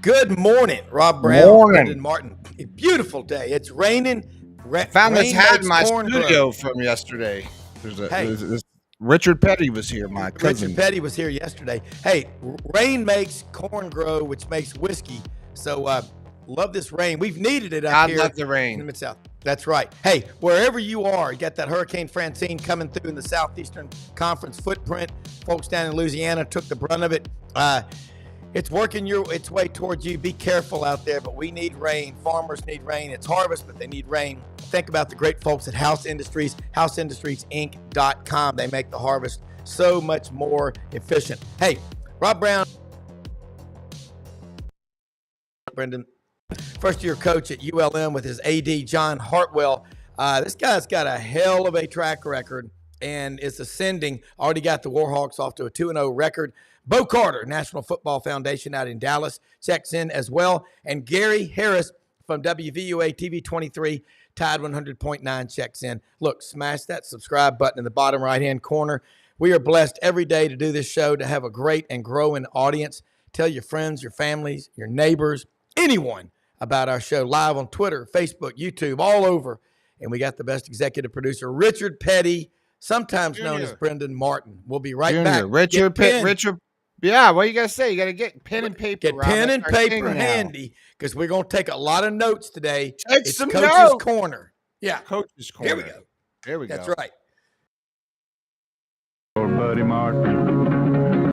Good morning, Rob Brown, Morning. Brendan Martin. A beautiful day. It's raining. Found this Rain hat makes in my corn studio grow. from yesterday. Hey. Richard Petty was here, my cousin. Richard Petty was here yesterday. Hey, rain makes corn grow, which makes whiskey. So love this rain. We've needed it up here love the in the rain. Mid-South. That's right. Hey, wherever you are, you got that Hurricane Francine coming through in the Southeastern Conference footprint. Folks down in Louisiana took the brunt of it. It's working its way towards you. Be careful out there, but we need rain. Farmers need rain. It's harvest, but they need rain. Think about the great folks at House Industries, houseindustriesinc.com. They make the harvest so much more efficient. Hey, Rob Brown, Brendan, first-year coach at ULN with his AD, John Hartwell. This guy's got a hell of a track record and is ascending. Already got the Warhawks off to a 2-0 record. Bo Carter, National Football Foundation out in Dallas, checks in as well. And Gary Harris from WVUA TV 23, Tide 100.9, checks in. Look, smash that subscribe button in the bottom right-hand corner. We are blessed every day to do this show, to have a great and growing audience. Tell your friends, your families, your neighbors, anyone about our show, live on Twitter, Facebook, YouTube, all over. And we got the best executive producer, Richard Petty, sometimes known as Brendan Martin. We'll be right back. Richard. Yeah, what you got to say? You got to get pen and paper. Get pen and paper handy, because we're going to take a lot of notes today. It's Coach's notes. Corner. Yeah. Coach's Corner. Here we go. There we go. That's right. Or Buddy Martin.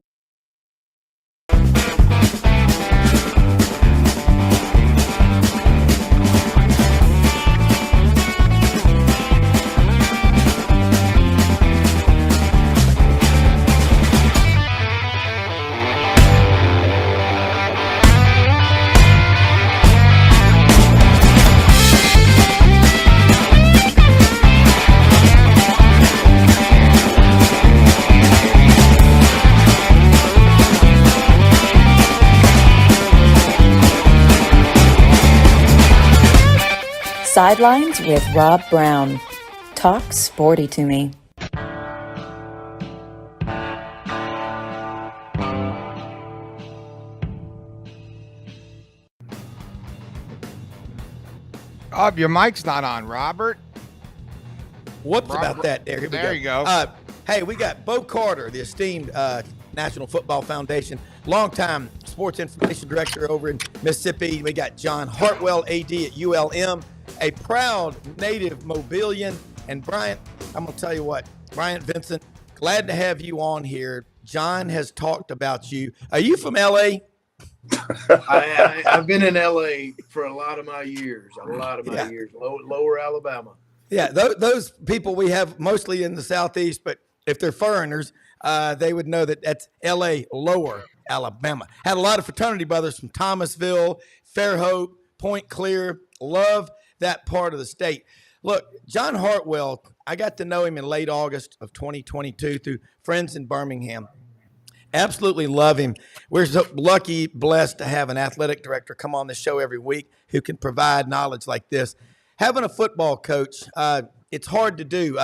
Sidelines with Rob Brown. Talk sporty to me. Your mic's not on, Robert. Whoops about that. Here we go. There you go. Hey, we got Bo Carter, the esteemed National Football Foundation, longtime sports information director over in Mississippi. We got John Hartwell, AD at ULM, a proud native Mobilian. And Bryant, I'm going to tell you what, Bryant Vincent, glad to have you on here. John has talked about you. Are you from L.A.? I've been in L.A. for a lot of my years, lower Alabama. Yeah, those people we have mostly in the Southeast, but if they're foreigners, they would know that that's L.A., lower Alabama. Had a lot of fraternity brothers from Thomasville, Fairhope, Point Clear. Love that part of the state. Look, John Hartwell, I got to know him in late August of 2022 through friends in Birmingham. Absolutely love him. We're so lucky, blessed to have an athletic director come on the show every week who can provide knowledge like this. Having a football coach, it's hard to do.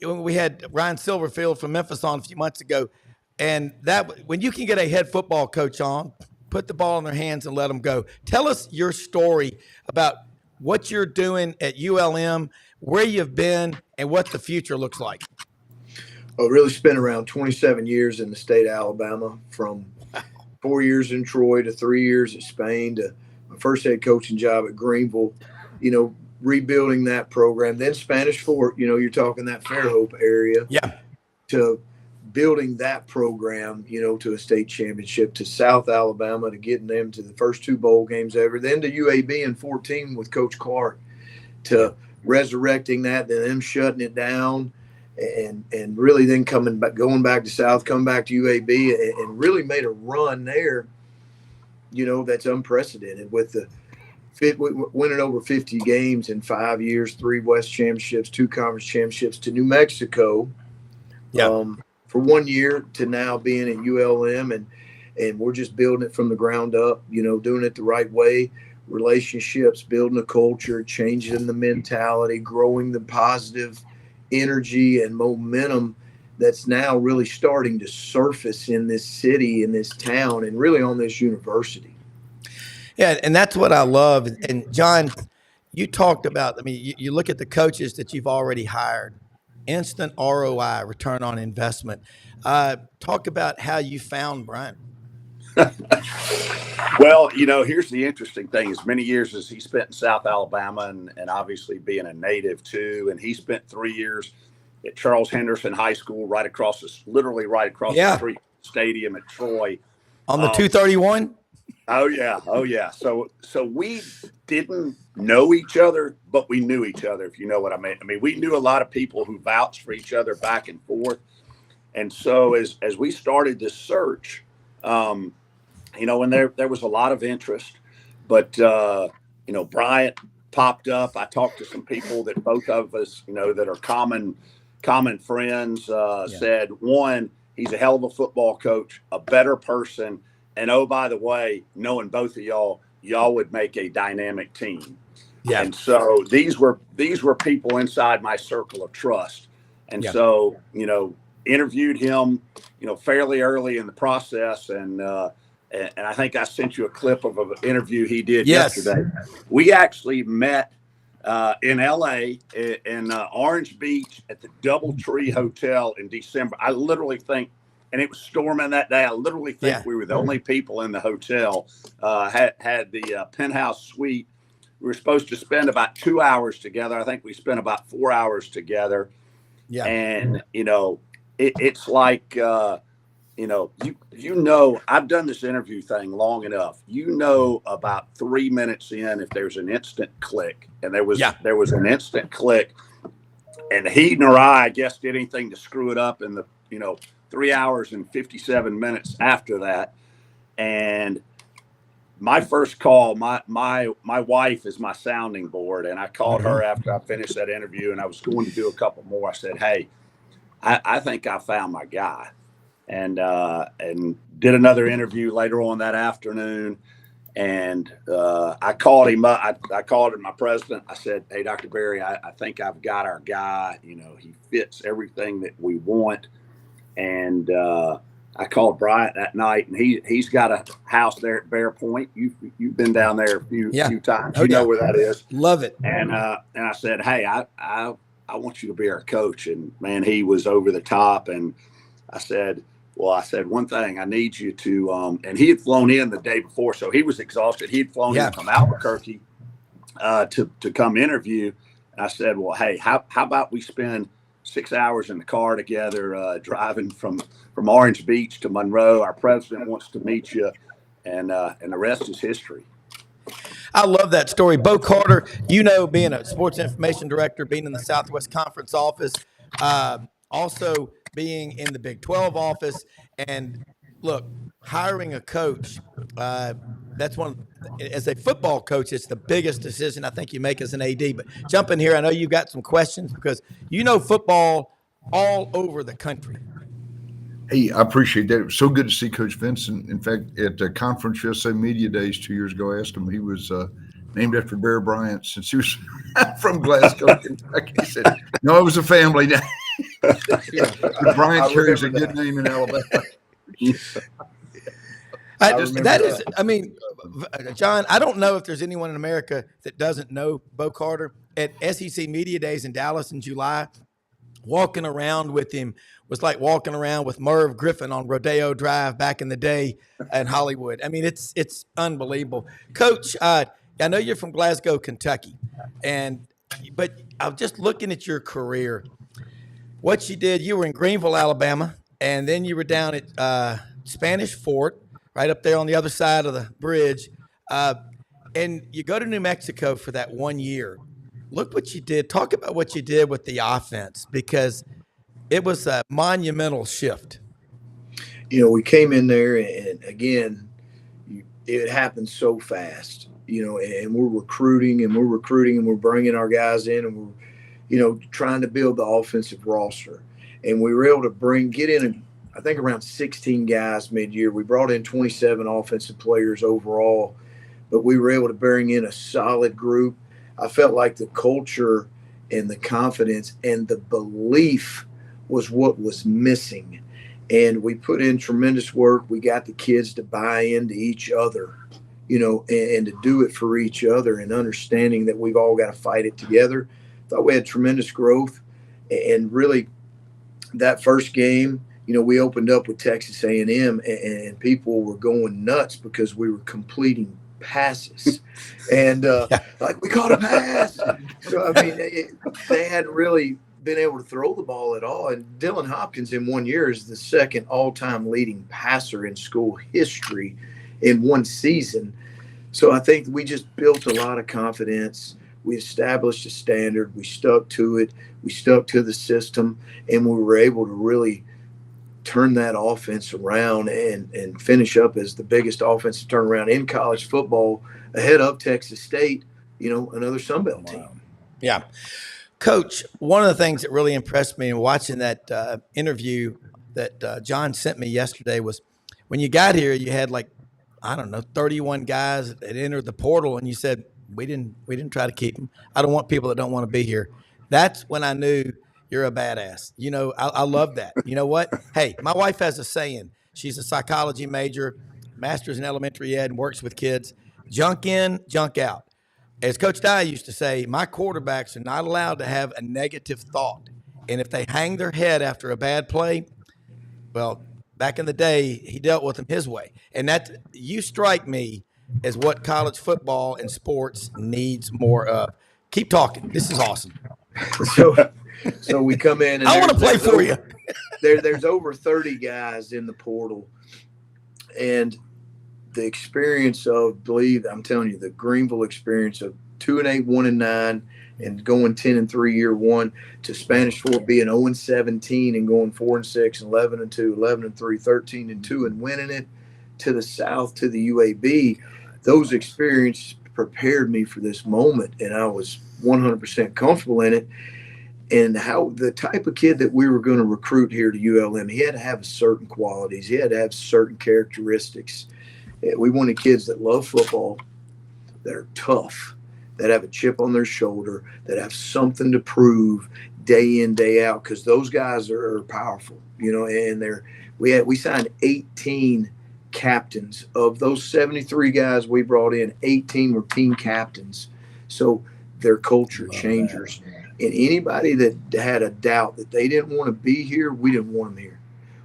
We had Ryan Silverfield from Memphis on a few months ago, and that when you can get a head football coach on, put the ball in their hands and let them go. Tell us your story about what you're doing at ULM, where you've been, and what the future looks like. I really spent around 27 years in the state of Alabama, from 4 years in Troy to 3 years at Spain to my first head coaching job at Greenville, rebuilding that program. Then Spanish Fort, you're talking that Fairhope area. Yeah. To building that program, to a state championship, to South Alabama, to getting them to the first two bowl games ever, then to UAB in 14 with Coach Clark, to resurrecting that, then them shutting it down. And really then going back to South, come back to UAB, and really made a run there, that's unprecedented, with winning over 50 games in 5 years, 3 West championships, 2 conference championships, to New Mexico, for 1 year, to now being at ULM, and we're just building it from the ground up, doing it the right way, relationships, building a culture, changing the mentality, growing the positive energy and momentum that's now really starting to surface in this city, in this town, and really on this university. Yeah, and that's what I love. And John, you talked about, I mean, you look at the coaches that you've already hired, instant ROI, return on investment. Talk about how you found Bryant. Well, here's the interesting thing: as many years as he spent in South Alabama, and obviously being a native too, and he spent 3 years at Charles Henderson High School, literally right across the street from the stadium at Troy. On the 231? Oh yeah. So we didn't know each other, but we knew each other, if you know what I mean. I mean, we knew a lot of people who vouched for each other back and forth. And so as we started this search, and there was a lot of interest, but Bryant popped up. I talked to some people that both of us, that are common friends, said, one, he's a hell of a football coach, a better person. And oh, by the way, knowing both of y'all would make a dynamic team. Yeah. And so these were people inside my circle of trust. And so, interviewed him, fairly early in the process. And I think I sent you a clip of an interview he did yesterday. We actually met in LA in Orange Beach at the DoubleTree Hotel in December. I literally think, and it was storming that day, I literally think we were the only people in the hotel. Had the penthouse suite. We were supposed to spend about 2 hours together. I think we spent about 4 hours together. Yeah. And, it's like, I've done this interview thing long enough. About 3 minutes in, if there's an instant click, and there was an instant click, and he nor I guess did anything to screw it up in the 3 hours and 57 minutes after that. And my first call, my wife is my sounding board, and I called her after I finished that interview, and I was going to do a couple more. I said, hey, I think I found my guy. And did another interview later on that afternoon. And I called him up. I called him, my president. I said, hey, Dr. Berry, I think I've got our guy. He fits everything that we want. And I called Bryant that night, and he's got a house there at Bear Point. You've been down there a few times. You know where that is. Love it. And I said, hey, I want you to be our coach. And man, he was over the top. And I said, one thing, I need you to, and he had flown in the day before, so he was exhausted. He had flown in from Albuquerque to come interview. And I said, well, hey, how about we spend 6 hours in the car together, driving from Orange Beach to Monroe. Our president wants to meet you, and the rest is history. I love that story. Bo Carter, being a sports information director, being in the Southwest Conference office, also being in the Big 12 office, and look, hiring a coach, that's as a football coach, it's the biggest decision I think you make as an AD. But jump in here. I know you've got some questions because football all over the country. Hey, I appreciate that. It was so good to see Coach Vincent. In fact, at the Conference USA Media Days 2 years ago, I asked him, he was named after Bear Bryant since he was from Glasgow, Kentucky. He said, no, it was a family name. But Bryant carries a good name in Alabama. John, I don't know if there's anyone in America that doesn't know Bo Carter. At SEC Media Days in Dallas in July, walking around with him was like walking around with Merv Griffin on Rodeo Drive back in the day in Hollywood. I mean, it's unbelievable. Coach, I know you're from Glasgow, Kentucky, but I'm just looking at your career. What you did, you were in Greenville, Alabama, and then you were down at Spanish Fort, right up there on the other side of the bridge, and you go to New Mexico for that 1 year. Look what you did. Talk about what you did with the offense, because it was a monumental shift. We came in there, and again, it happened so fast, and we're recruiting, and we're bringing our guys in, and we're, trying to build the offensive roster. And we were able to get in, I think, around 16 guys mid-year. We brought in 27 offensive players overall, but we were able to bring in a solid group. I felt like the culture and the confidence and the belief was what was missing. And we put in tremendous work. We got the kids to buy into each other, and to do it for each other and understanding that we've all got to fight it together. Thought we had tremendous growth, and really that first game, we opened up with Texas A&M, and people were going nuts because we were completing passes, and like we caught a pass. So I mean, they hadn't really been able to throw the ball at all. And Dylan Hopkins in 1 year is the second all-time leading passer in school history in one season. So I think we just built a lot of confidence. We established a standard. We stuck to it. We stuck to the system, and we were able to really turn that offense around and finish up as the biggest offensive turnaround in college football, ahead of Texas State, another Sun Belt team. Yeah. Coach, one of the things that really impressed me in watching that interview that John sent me yesterday was when you got here, you had 31 guys that entered the portal, and you said, we didn't try to keep them. I don't want people that don't want to be here. That's when I knew you're a badass. I love that. You know what? Hey, my wife has a saying. She's a psychology major, master's in elementary ed, and works with kids. Junk in, junk out. As Coach Dye used to say, my quarterbacks are not allowed to have a negative thought. And if they hang their head after a bad play, well, back in the day, he dealt with them his way. And that, you strike me as what college football and sports needs more of. Keep talking. This is awesome. So we come in, and I want to play for you. There's over 30 guys in the portal, and the experience of, I'm telling you, the Greenville experience of 2-8, 1-9, and going 10-3 year one, to Spanish Fort being 0-17 and going 4-6, 11-2, 11-3, 13-2, and winning it, to the South, to the UAB. Those experiences prepared me for this moment, and I was 100% comfortable in it. And how the type of kid that we were going to recruit here to ULM, he had to have certain qualities. He had to have certain characteristics. We wanted kids that love football, that are tough, that have a chip on their shoulder, that have something to prove day in, day out, because those guys are powerful, and we signed 18 captains. Of those 73 guys we brought in, 18 were team captains. So they're culture changers. And anybody that had a doubt that they didn't want to be here, we didn't want them here.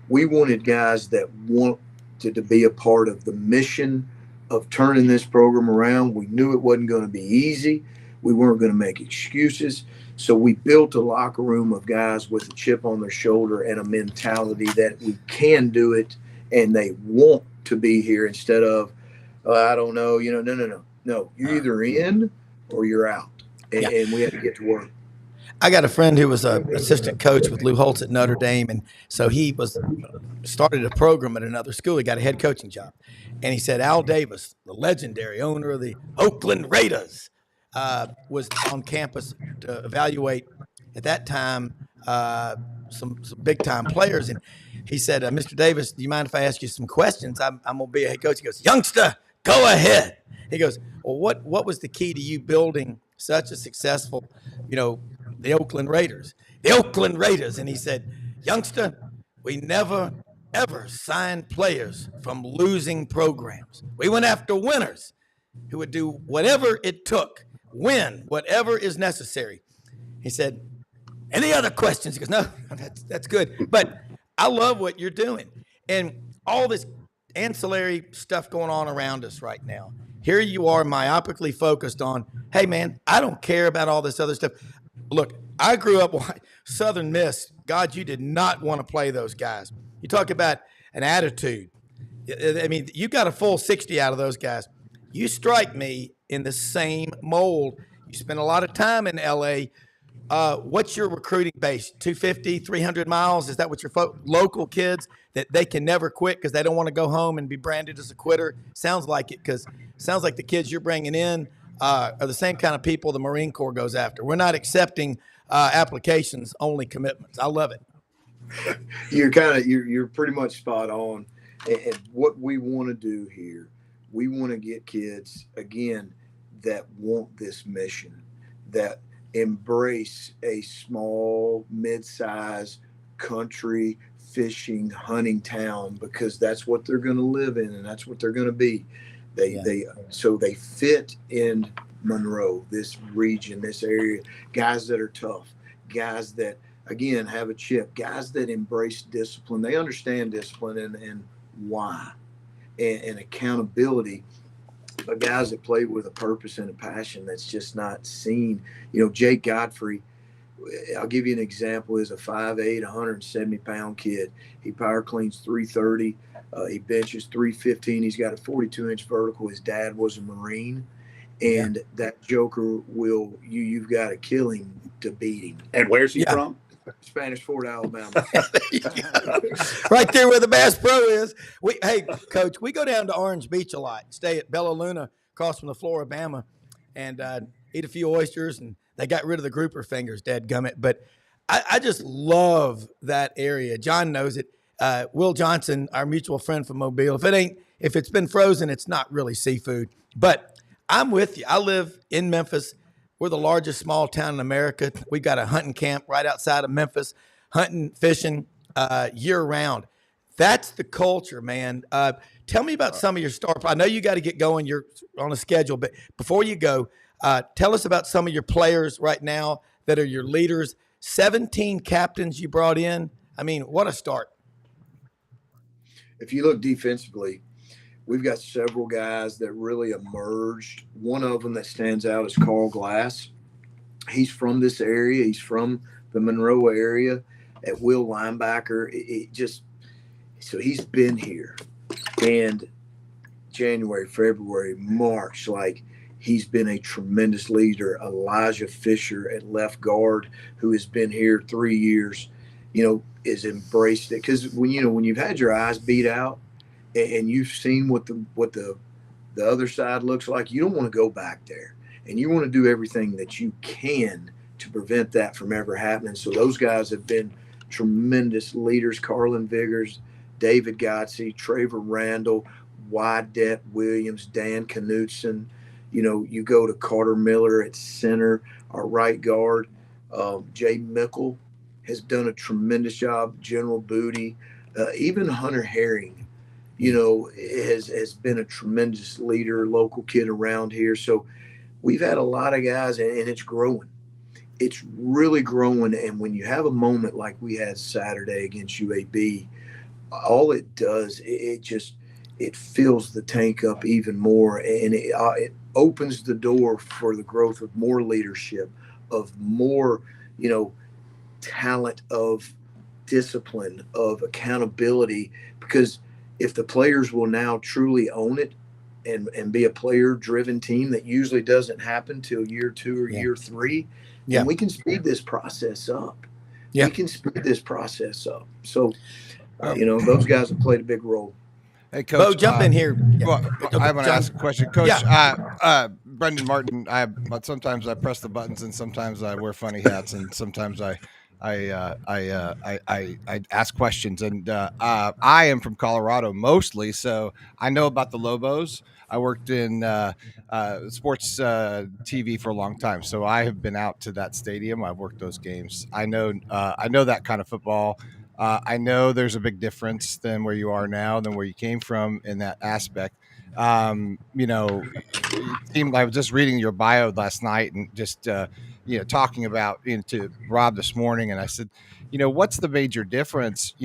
We wanted guys that wanted to be a part of the mission of turning this program around. We knew it wasn't going to be easy. We weren't going to make excuses. So we built a locker room of guys with a chip on their shoulder and a mentality that we can do it, and they want to be here, instead of, I don't know, no, you're either in or you're out. And we had to get to work. I got a friend who was an assistant coach with Lou Holtz at Notre Dame, and so he started a program at another school. He got a head coaching job, and he said Al Davis, the legendary owner of the Oakland Raiders, was on campus to evaluate at that time some big time players, and he said, "Mr. Davis, do you mind if I ask you some questions? I'm gonna be a head coach." He goes, "Youngster, go ahead." He goes, "Well, what was the key to you building such a successful, the Oakland Raiders?" The Oakland Raiders. And he said, "Youngster, we never, ever signed players from losing programs. We went after winners who would do whatever it took, win whatever is necessary." He said, "Any other questions?" He goes, "No, that's good. But I love what you're doing." And all this ancillary stuff going on around us right now. Here you are myopically focused on, hey, man, I don't care about all this other stuff. Look, I grew up Southern Miss. God, you did not want to play those guys. You talk about an attitude. I mean, you got a full 60 out of those guys. You strike me in the same mold. You spend a lot of time in L.A. What's your recruiting base? 250, 300 miles? Is that what your local kids that they can never quit because they don't want to go home and be branded as a quitter? Sounds like it, because sounds like the kids you're bringing in are the same kind of people the Marine Corps goes after. We're not accepting applications, only commitments. I love it. You're pretty much spot on. And what we want to do here, we want to get kids, again, that want this mission, that embrace a small, mid-sized country fishing, hunting town, because that's what they're going to live in and that's what they're going to be. So they fit in Monroe, this region, this area. Guys that are tough, guys that again have a chip, guys that embrace discipline. They understand discipline and why, and accountability. But guys that play with a purpose and a passion that's just not seen. Jake Godfrey, I'll give you an example, is a 5'8", 170-pound kid. He power cleans 330. He benches 315. He's got a 42-inch vertical. His dad was a Marine. And that joker you've got to kill him to beat him. And where's he from? Spanish Fort, Alabama. Right there where the Bass Pro is. Hey, Coach, we go down to Orange Beach a lot. Stay at Bella Luna, across from the Floribama, and eat a few oysters. And they got rid of the grouper fingers, dadgummit. But I just love that area. John knows it. Will Johnson, our mutual friend from Mobile. If it's been frozen, it's not really seafood. But I'm with you. I live in Memphis. We're the largest small town in America. We got a hunting camp right outside of Memphis, hunting, fishing year round. That's the culture, man. Tell me about some of your star. I know you got to get going. You're on a schedule, but before you go, tell us about some of your players right now that are your leaders. 17 captains you brought in. I mean, what a start. If you look defensively, we've got several guys that really emerged. One of them that stands out is Carl Glass. He's from this area. He's from the Monroe area at will linebacker. So he's been here. And January, February, March, he's been a tremendous leader. Elijah Fisher at left guard, who has been here 3 years, is embraced it. Because when you've had your eyes beat out, and you've seen what the other side looks like, you don't want to go back there, and you want to do everything that you can to prevent that from ever happening. So those guys have been tremendous leaders. Carlin Viggers, David Gotsey, Traver Randall, Wyatt Williams, Dan Knutson. You go to Carter Miller at center, our right guard. Jay Mickle has done a tremendous job. General Booty, even Hunter Herring, has been a tremendous leader, local kid around here. So we've had a lot of guys, and it's growing. It's really growing. And when you have a moment like we had Saturday against UAB, all it does, it fills the tank up even more, and it opens the door for the growth of more leadership, of more, talent, of discipline, of accountability, because if the players will now truly own it and be a player-driven team, that usually doesn't happen till year 2 or year 3, and we can speed this process up. We can speed this process up. So, those guys have played a big role. Hey, Coach. Bo, jump in here. Well, I want to ask a question, Coach. Brendan Martin. Sometimes I press the buttons, and sometimes I wear funny hats, and sometimes I ask questions, and I am from Colorado mostly, so I know about the Lobos. I worked in sports TV for a long time, so I have been out to that stadium. I've worked those games. I know that kind of football. I know there's a big difference than where you are now than where you came from in that aspect. I was just reading your bio last night and just talking about to Rob this morning, and I said, what's the major difference,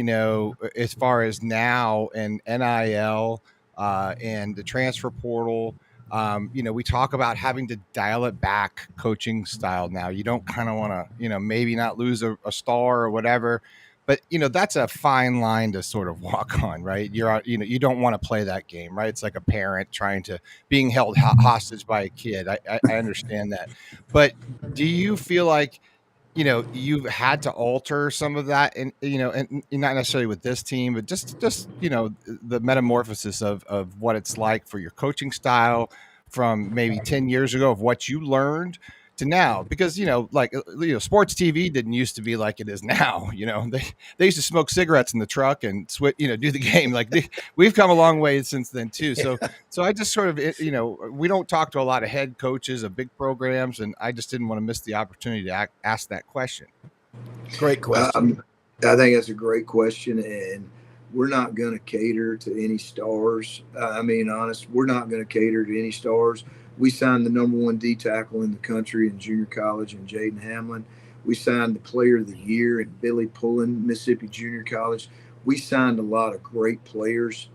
as far as now and NIL and the transfer portal? We talk about having to dial it back coaching style now. You don't kind of want to, maybe not lose a star or whatever. But, that's a fine line to sort of walk on, right? You don't want to play that game, right? It's like a parent being held hostage by a kid. I understand that. But do you feel like, you've had to alter some of that and not necessarily with this team, but just the metamorphosis of what it's like for your coaching style from maybe 10 years ago of what you learned to now? Because sports TV didn't used to be like it is now. They used to smoke cigarettes in the truck and do the game. We've come a long way since then too. So I just sort of we don't talk to a lot of head coaches of big programs, and I just didn't want to miss the opportunity to ask that question. Great question. I think that's a great question, and we're not going to cater to any stars. Honest, we're not going to cater to any stars. We signed the number 1 D tackle in the country in junior college in Jaden Hamlin. We signed the player of the year at Billy Pullen, Mississippi Junior College. We signed a lot of great players.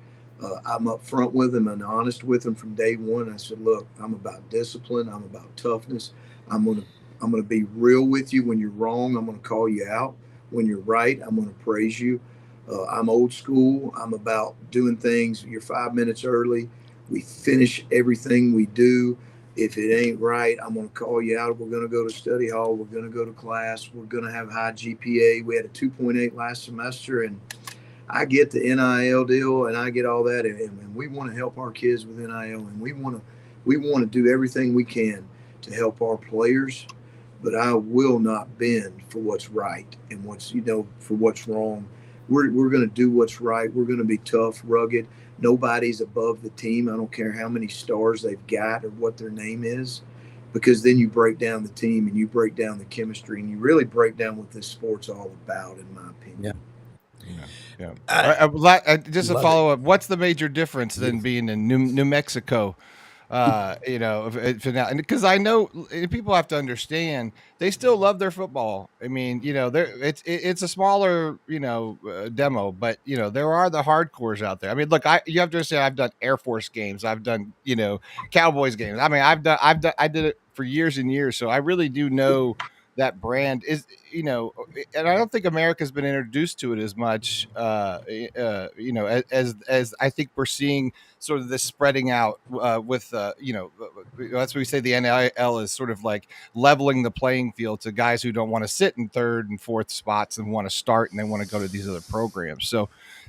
I'm up front with them and honest with them from day one. I said, look, I'm about discipline. I'm about toughness. I'm gonna be real with you. When you're wrong, I'm gonna call you out. When you're right, I'm gonna praise you. I'm old school. I'm about doing things. You're 5 minutes early. We finish everything we do. If it ain't right, I'm going to call you out. We're going to go to study hall. We're going to go to class. We're going to have high GPA. We had a 2.8 last semester, and I get the NIL deal, and I get all that, and we want to help our kids with NIL, and we want to do everything we can to help our players. But I will not bend for what's right and for what's wrong. We're going to do what's right. We're going to be tough, rugged. Nobody's above the team. I don't care how many stars they've got or what their name is, because then you break down the team and you break down the chemistry and you really break down what this sport's all about, in my opinion. Just a follow up. What's the major difference then being in New Mexico? Because I know people have to understand they still love their football. I mean, it's a smaller, demo, but there are the hardcores out there. I mean, look, you have to understand, I've done Air Force games, I've done, Cowboys games. I mean, I did it for years and years, so I really do know that brand is, and I don't think America's been introduced to it as much, as I think we're seeing sort of this spreading out with, that's what we say the NIL is sort of like leveling the playing field to guys who don't want to sit in 3rd and 4th spots and want to start and they want to go to these other programs.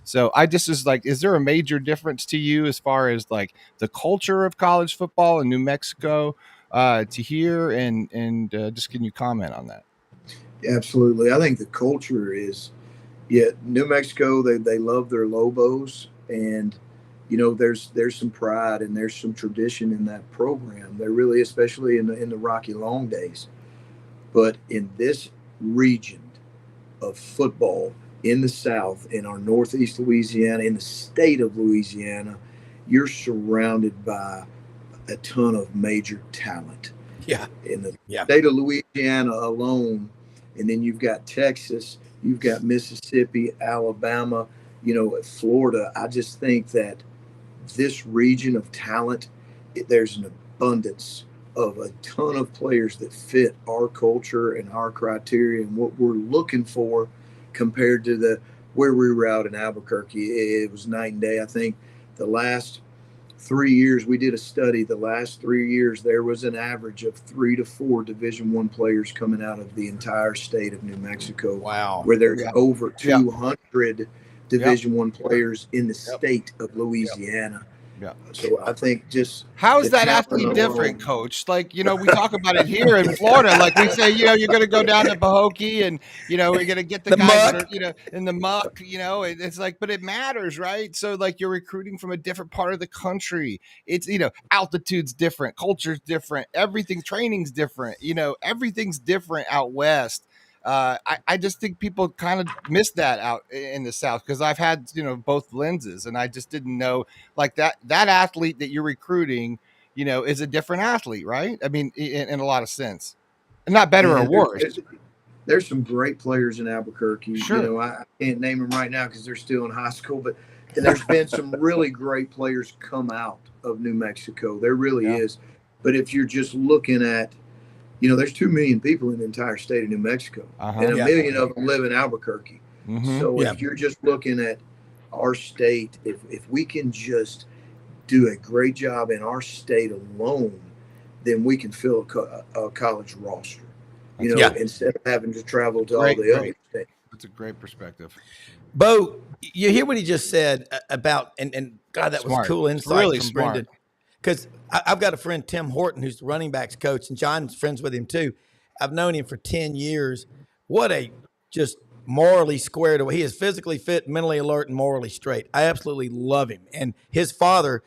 So I just was like, is there a major difference to you as far as like the culture of college football in New Mexico to here, and just can you comment on that? Absolutely. I think the culture is, New Mexico, they love their Lobos, and there's some pride and there's some tradition in that program. There really, especially in the Rocky Long days. But in this region of football in the South, in our Northeast Louisiana, in the state of Louisiana, you're surrounded by a ton of major talent. In the state of Louisiana alone, and then you've got Texas, you've got Mississippi, Alabama, Florida. I just think that this region of talent, there's an abundance of a ton of players that fit our culture and our criteria and what we're looking for compared to where we were out in Albuquerque. It was night and day. I think the last 3 years, we did a study. The last 3 years, there was an average of 3 to 4 Division I players coming out of the entire state of New Mexico. Wow. Where there's over 200 Division I players in the state of Louisiana. So I think just how is that athlete different, Coach? Like, we talk about it here in Florida. Like we say, you're going to go down to Pahokee and, we're going to get the guys that are, in the muck, it's like, but it matters, right? So like you're recruiting from a different part of the country. It's, altitude's different, culture's different, everything, training's different, everything's different out West. I just think people kind of miss that out in the South because I've had, both lenses, and I just didn't know like that athlete that you're recruiting, is a different athlete, right? I mean, in a lot of sense, not better or worse. There's some great players in Albuquerque. Sure. I can't name them right now because they're still in high school, but there's been some really great players come out of New Mexico. There really is. But if you're just looking at, there's 2 million people in the entire state of New Mexico, and a million of them live in Albuquerque. So if you're just looking at our state, if we can just do a great job in our state alone, then we can fill a college roster, instead of having to travel to all the other states. That's a great perspective. Bo, you hear what he just said about, and God, that was cool insight really from smart. Brendan. Because I've got a friend, Tim Horton, who's the running backs coach, and John's friends with him too. I've known him for 10 years. What a just morally squared away. He is physically fit, mentally alert, and morally straight. I absolutely love him. And his father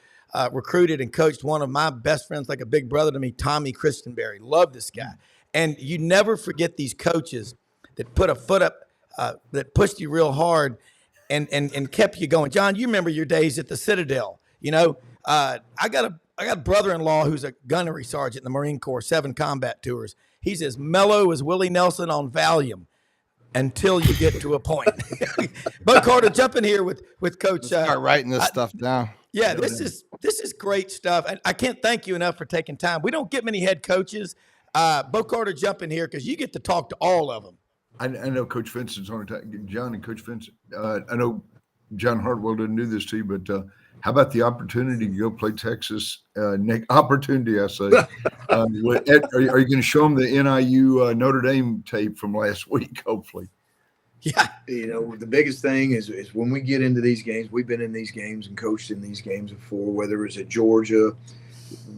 recruited and coached one of my best friends, like a big brother to me, Tommy Christenberry. Love this guy. And you never forget these coaches that put a foot up, that pushed you real hard. and kept you going. John, you remember your days at the Citadel. I got a brother-in-law who's a gunnery sergeant in the Marine Corps, 7 combat tours. He's as mellow as Willie Nelson on Valium until you get to a point. Bo Carter, jump in here with Coach. Start writing this stuff down. Yeah, this is great stuff. And I can't thank you enough for taking time. We don't get many head coaches. Bo Carter, jump in here because you get to talk to all of them. I know Coach Vincent's on time. John and Coach Vincent. I know John Hartwell didn't do this to you, but how about the opportunity to go play Texas? Opportunity, I say. Are you going to show them the NIU Notre Dame tape from last week? Hopefully. Yeah. The biggest thing is when we get into these games, we've been in these games and coached in these games before, whether it was at Georgia,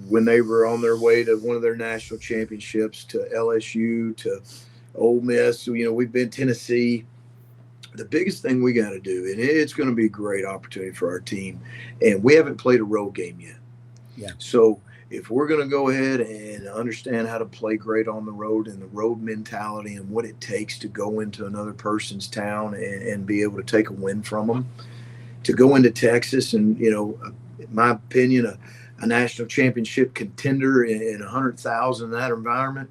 when they were on their way to one of their national championships, to LSU, to Ole Miss. We've been Tennessee. The biggest thing we got to do, and it's going to be a great opportunity for our team, and we haven't played a road game yet. Yeah. So if we're going to go ahead and understand how to play great on the road and the road mentality and what it takes to go into another person's town and be able to take a win from them, to go into Texas and, in my opinion, a national championship contender in 100,000 in that environment,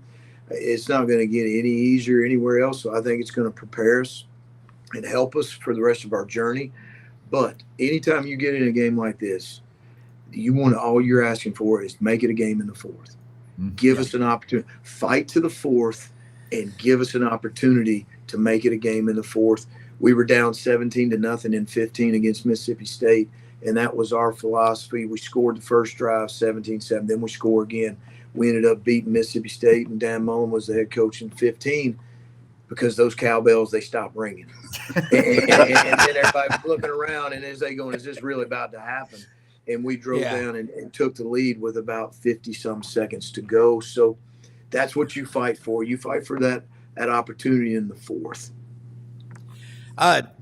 it's not going to get any easier anywhere else. So I think it's going to prepare us and help us for the rest of our journey. But anytime you get in a game like this, all you're asking for is make it a game in the fourth. Give us an opportunity, fight to the fourth, and give us an opportunity to make it a game in the fourth. We were down 17-0 in 15 against Mississippi State, and that was our philosophy. We scored the first drive 17-7, then we score again. We ended up beating Mississippi State, and Dan Mullen was the head coach in 15 because those cowbells, they stopped ringing. and then everybody was looking around, and as they going, is this really about to happen? And we drove down and took the lead with about 50-some seconds to go. So that's what you fight for. You fight for that opportunity in the fourth.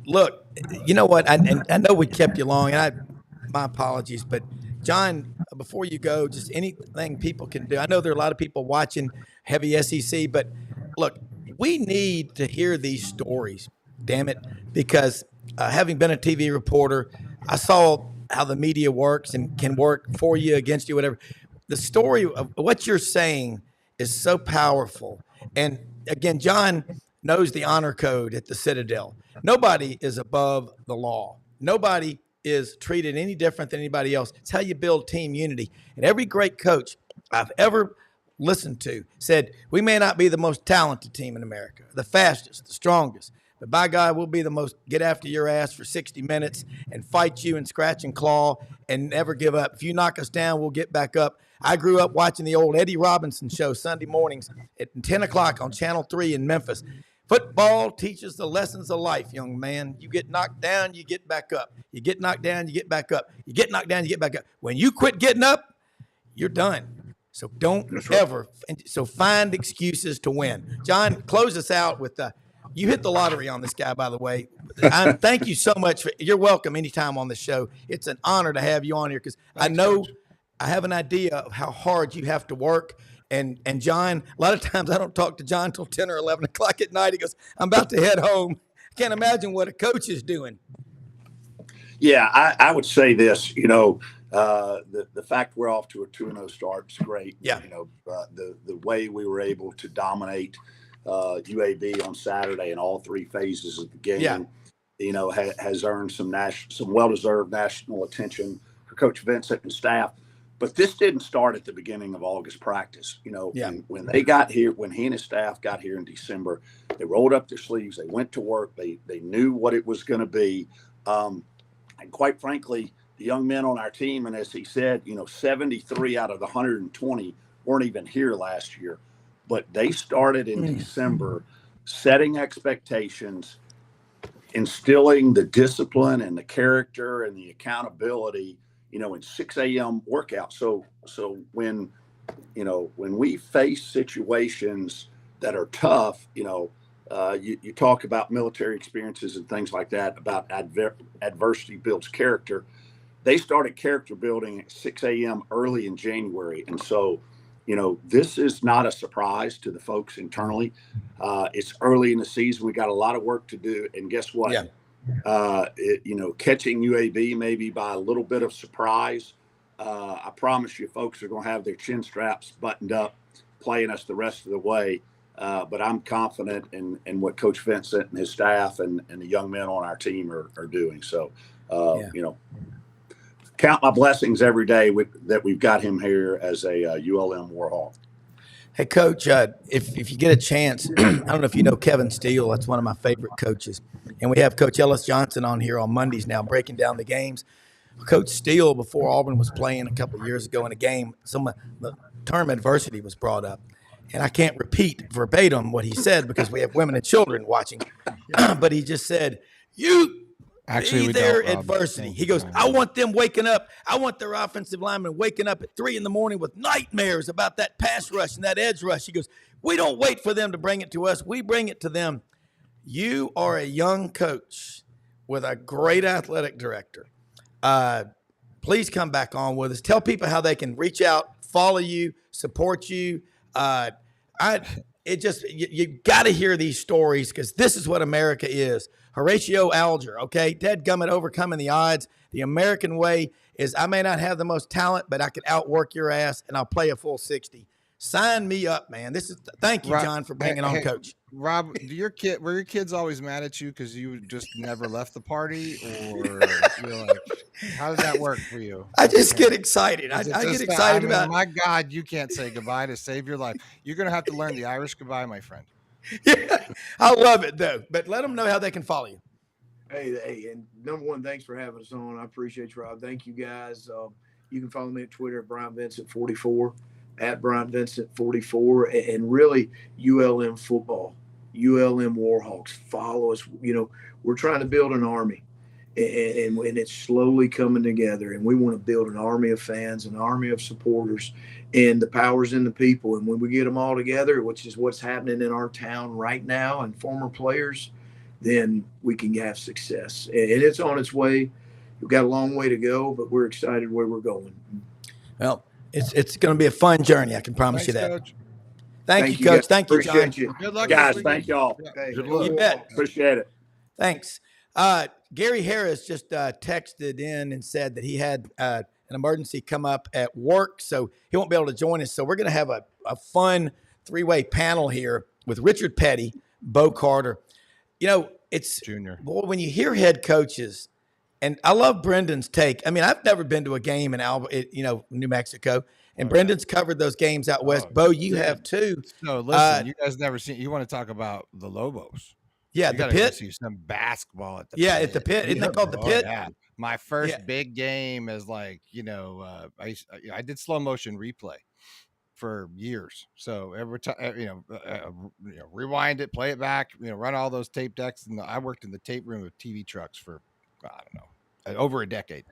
Look, you know what? I know we kept you long, and my apologies, but John, before you go, just anything people can do. I know there are a lot of people watching heavy SEC, but look, we need to hear these stories, damn it, because having been a TV reporter, I saw how the media works and can work for you, against you, whatever. The story of what you're saying is so powerful. And again, John knows the honor code at the Citadel. Nobody is above the law. Nobody is treated any different than anybody else. It's how you build team unity. And every great coach I've ever listened to said, we may not be the most talented team in America, the fastest, the strongest, but by God, we'll be the most get after your ass for 60 minutes and fight you and scratch and claw and never give up. If you knock us down, we'll get back up. I grew up watching the old Eddie Robinson show Sunday mornings at 10 o'clock on Channel 3 in Memphis. Football teaches the lessons of life, young man. You get knocked down, you get back up. You get knocked down, you get back up. You get knocked down, you get back up. When you quit getting up, you're done. So don't ever. So find excuses to win. John, close us out with you hit the lottery on this guy, by the way. Thank you so much. You're welcome anytime on the show. It's an honor to have you on here because I know I have an idea of how hard you have to work. And John, a lot of times I don't talk to John until 10 or 11 o'clock at night. He goes, I'm about to head home. I can't imagine what a coach is doing. Yeah, I would say this, the fact we're off to a 2-0 start is great. Yeah. The way we were able to dominate UAB on Saturday in all 3 phases of the game, has earned some well-deserved national attention for Coach Vincent and staff. But this didn't start at the beginning of August practice. When they got here, when he and his staff got here in December, they rolled up their sleeves. They went to work. They knew what it was going to be. And quite frankly, the young men on our team, and as he said, 73 out of the 120 weren't even here last year. But they started in December setting expectations, instilling the discipline and the character and the accountability, in 6 a.m. workouts. So when we face situations that are tough, you talk about military experiences and things like that, about adversity builds character. They started character building at 6 a.m. early in January. And so, this is not a surprise to the folks internally. It's early in the season. We got a lot of work to do. And guess what? Yeah. catching UAB maybe by a little bit of surprise. I promise you, folks are going to have their chin straps buttoned up, playing us the rest of the way. But I'm confident in what Coach Vincent and his staff and the young men on our team are doing. So, count my blessings every day that we've got him here as a ULM Warhawk. Hey, Coach, if you get a chance, I don't know if you know Kevin Steele. That's one of my favorite coaches. And we have Coach Ellis Johnson on here on Mondays now, breaking down the games. Coach Steele, before Auburn was playing a couple of years ago in a game, the term adversity was brought up. And I can't repeat verbatim what he said because we have women and children watching. But he just said, be their adversity. He goes, I want them waking up. I want their offensive linemen waking up at 3 a.m. with nightmares about that pass rush and that edge rush. He goes, we don't wait for them to bring it to us. We bring it to them. You are a young coach with a great athletic director. Please come back on with us. Tell people how they can reach out, follow you, support you. You got to hear these stories because this is what America is. Horatio Alger, okay? Dadgummit, overcoming the odds. The American way is I may not have the most talent, but I can outwork your ass, and I'll play a full 60. Sign me up, man. Thank you, John, for bringing on Coach. Rob, were your kids always mad at you because you just never left the party, or how does that work for you? I just get excited. I get excited about. My God, you can't say goodbye to save your life. You're gonna have to learn the Irish goodbye, my friend. Yeah, I love it though. But let them know how they can follow you. Hey, and number one, thanks for having us on. I appreciate you, Rob. Thank you, guys. You can follow me at Twitter at Bryant Vincent 44. At Bryant Vincent 44, and really ULM football, ULM Warhawks. Follow us. We're trying to build an army, and it's slowly coming together. And we want to build an army of fans, an army of supporters, and the power's in the people. And when we get them all together, which is what's happening in our town right now, and former players, then we can have success. And it's on its way. We've got a long way to go, but we're excited where we're going. Well. It's going to be a fun journey. I can promise you that. Coach. Thank you, Coach. Thank you, John. Appreciate you. Good luck, guys. Thank y'all. Okay. Good luck. You bet. Appreciate it. Thanks. Gary Harris just texted in and said that he had an emergency come up at work, so he won't be able to join us. So we're going to have a fun 3-way panel here with Richard Petty, Bo Carter. It's Junior. Boy, when you hear head coaches. And I love Brendan's take. I mean, I've never been to a game in New Mexico, and Brendan's covered those games out west. Bo, you have too. No, listen, you guys never seen. You want to talk about the Lobos? Yeah, the Pit. See some basketball at the Pit. At the Pit. Isn't that called the Pit? Yeah. My first big game is I did slow motion replay for years. So every time, rewind it, play it back, run all those tape decks. And I worked in the tape room of TV trucks for, I don't know, over a decade.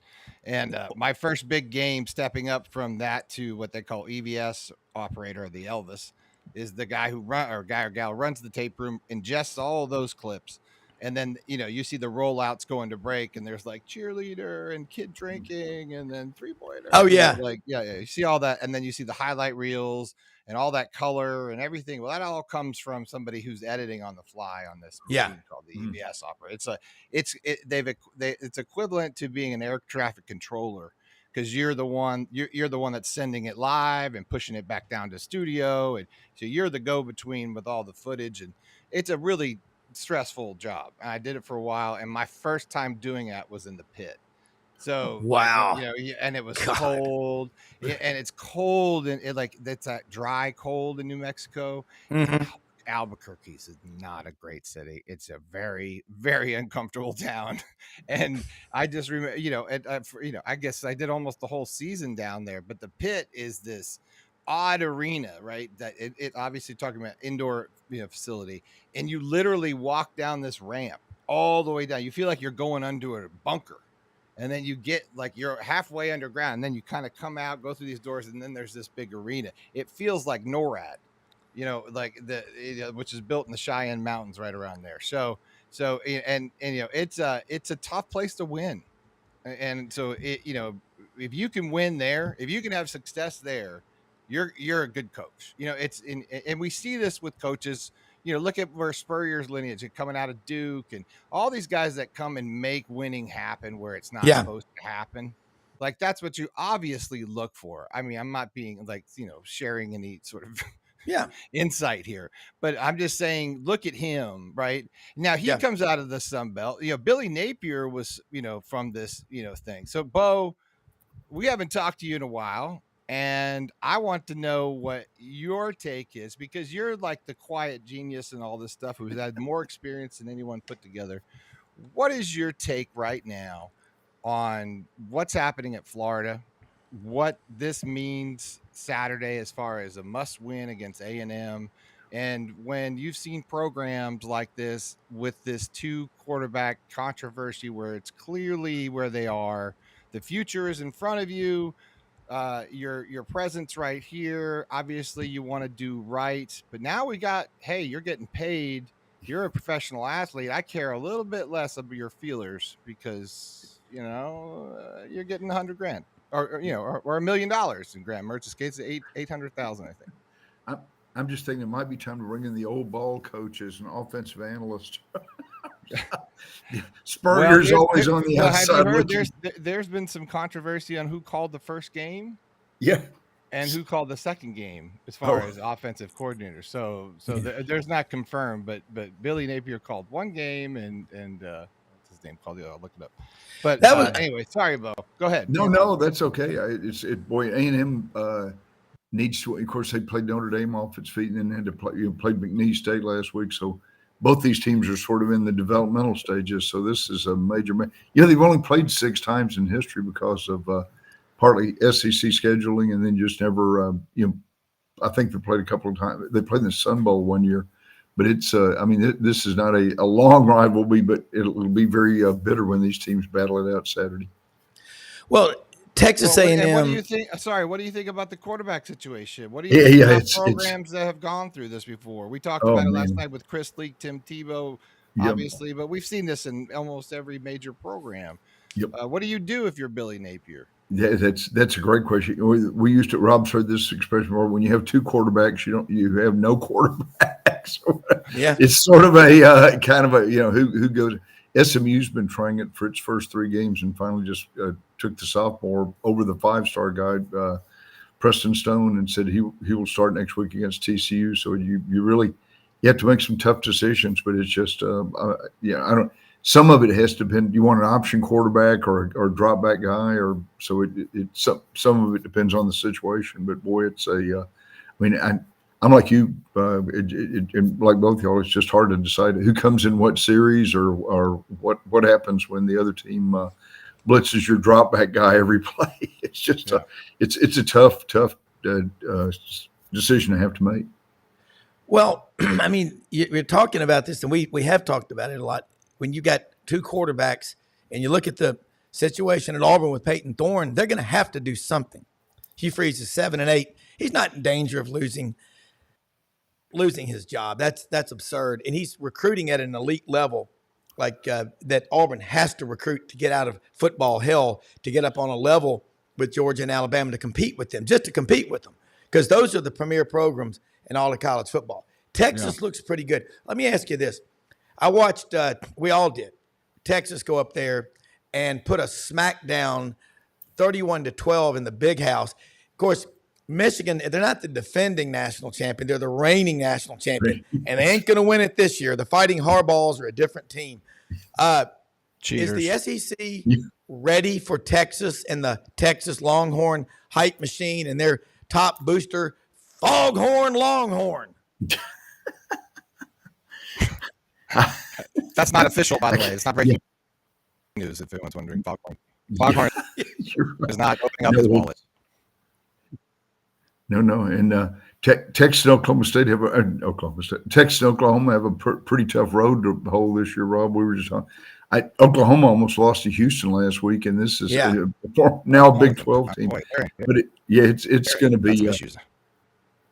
And my first big game, stepping up from that to what they call EVS operator, the Elvis, is the guy who gal runs the tape room, ingests all of those clips. And then, you see the rollouts going to break, and there's like cheerleader and kid drinking and then 3-pointer. Oh, yeah. You see all that. And then you see the highlight reels and all that color and everything. Well, that all comes from somebody who's editing on the fly on this machine called the EVS operator. It's equivalent to being an air traffic controller, because you're the one that's sending it live and pushing it back down to studio. And so you're the go-between with all the footage. And it's a really stressful job. And I did it for a while. And my first time doing that was in the Pit. So wow, and it was cold, and it's cold, and that's that dry cold in New Mexico. Mm-hmm. Albuquerque's is not a great city. It's a very, very uncomfortable town. And I just remember, I guess I did almost the whole season down there. But the Pit is this odd arena, right? That it obviously talking about indoor facility, and you literally walk down this ramp all the way down. You feel like you're going under a bunker. And then you get you're halfway underground, and then you kind of come out, go through these doors, and then there's this big arena. It feels like NORAD, which is built in the Cheyenne Mountains right around there. So it's a tough place to win. And so if you can win there, if you can have success there, you're a good coach. And we see this with coaches, look at where Spurrier's lineage is coming out of Duke and all these guys that come and make winning happen where it's not supposed to happen. Like, that's what you obviously look for. I mean, I'm not being like, sharing any sort of insight here, but I'm just saying, look at him right now. He comes out of the Sun Belt. Billy Napier was, from this, thing. So Bo, we haven't talked to you in a while, and I want to know what your take is, because you're like the quiet genius and all this stuff who's had more experience than anyone put together. What is your take right now on what's happening at Florida, what this means Saturday as far as a must win against A&M, and when you've seen programs like this with this 2 quarterback controversy where it's clearly where they are, the future is in front of you, your presence right here, obviously you want to do right, but now we got, hey, you're getting paid, you're a professional athlete, I care a little bit less of your feelers because you're getting $100,000 or $1 million in Graham Mertz's case, 800,000, I think. I'm just thinking it might be time to bring in the old ball coaches and offensive analysts. Spurrier's always on the outside. Have you heard there's been some controversy on who called the first game? Yeah. And who called the second game as far as offensive coordinator. So there's not confirmed, but Billy Napier called one game and what's his name called the other? I'll look it up. But that was anyway, sorry, Bo. Go ahead. No, that's okay. Boy, A&M needs to, of course, they played Notre Dame off its feet and then had to played McNeese State last week. So both these teams are sort of in the developmental stages. So this is a major, they've only played 6 times in history because of partly SEC scheduling and then just never, I think they played a couple of times. They played in the Sun Bowl one year, but it's, this is not a long rivalry, but it'll be very bitter when these teams battle it out Saturday. Well, Texas A&M. What do you think? Sorry, what do you think about the quarterback situation? What do you think about programs that have gone through this before? We talked about it last night with Chris Leak, Tim Tebow, obviously, but we've seen this in almost every major program. Yep. What do you do if you're Billy Napier? Yeah, that's a great question. We used to, Rob's heard this expression before, when you have 2 quarterbacks, you have no quarterbacks. It's sort of a kind of a, who goes. SMU's been trying it for its first 3 games and finally just took the sophomore over the 5-star guy, Preston Stone, and said he will start next week against TCU. So you have to make some tough decisions, but it's just I don't. Some of it has to depend. You want an option quarterback or a drop back guy, or so some of it depends on the situation. But boy, it's I'm like you, like both y'all. It's just hard to decide who comes in what series or what happens when the other team blitzes your drop back guy every play. It's just it's a tough decision to have to make. Well, I mean, you're talking about this, and we have talked about it a lot. When you got 2 quarterbacks, and you look at the situation at Auburn with Peyton Thorne, they're going to have to do something. Hugh Freeze is 7-8. He's not in danger of losing his job. That's absurd. And he's recruiting at an elite level, like that Auburn has to recruit to get out of football hell, to get up on a level with Georgia and Alabama to compete with them, just to compete with them, because those are the premier programs in all of college football. Texas looks pretty good. Let me ask you this. I watched, we all did, Texas go up there and put a smack down 31-12 in the big house. Of course, Michigan, they're not the defending national champion. They're the reigning national champion, and they ain't going to win it this year. The Fighting Harbaughs are a different team. Is the SEC ready for Texas and the Texas Longhorn hype machine and their top booster, Foghorn Longhorn? That's not official, by the way. It's not breaking news, if anyone's wondering. Foghorn is not opening up his wallet. No, and Texas and Oklahoma State have Texas and Oklahoma have a pretty tough road to hold this year, Rob. We were just on. Oklahoma almost lost to Houston last week, and this is now a Big 12 team. But it's going to be.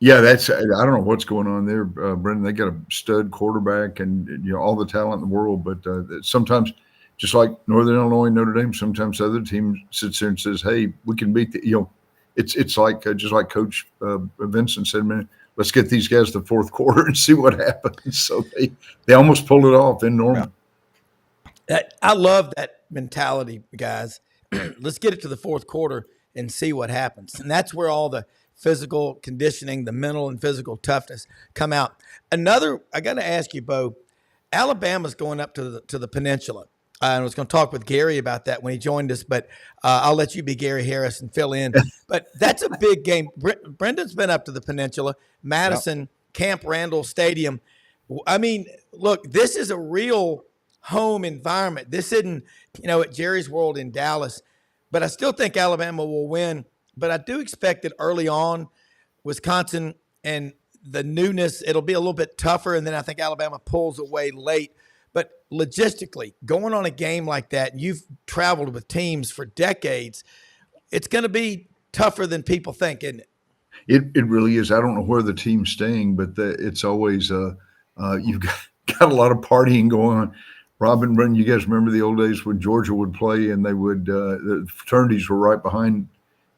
That's I don't know what's going on there, Brendan. They got a stud quarterback and all the talent in the world, but sometimes, just like Northern Illinois, Notre Dame, sometimes the other team sits there and says, "Hey, we can beat the." It's like just like Coach Vincent said, man. let's get these guys to the fourth quarter and see what happens. So they almost pulled it off in Norman. I love that mentality, guys. Let's get it to the fourth quarter and see what happens. And that's where all the physical conditioning, the mental and physical toughness come out. I got to ask you, Bo, Alabama's going up to the peninsula. I was going to talk with Gary about that when he joined us, but I'll let you be Gary Harris and fill in. But that's a big game. Brendan's been up to the peninsula, Madison, Camp Randall Stadium. I mean, look, this is a real home environment. This isn't, at Jerry's World in Dallas, but I still think Alabama will win. But I do expect that early on, Wisconsin and the newness, it'll be a little bit tougher, and then I think Alabama pulls away late. But logistically, going on a game like that, and you've traveled with teams for decades, it's going to be tougher than people think, isn't it? It really is. I don't know where the team's staying, but it's always you've got a lot of partying going on. Rob and Brendan, you guys remember the old days when Georgia would play and they would the fraternities were right behind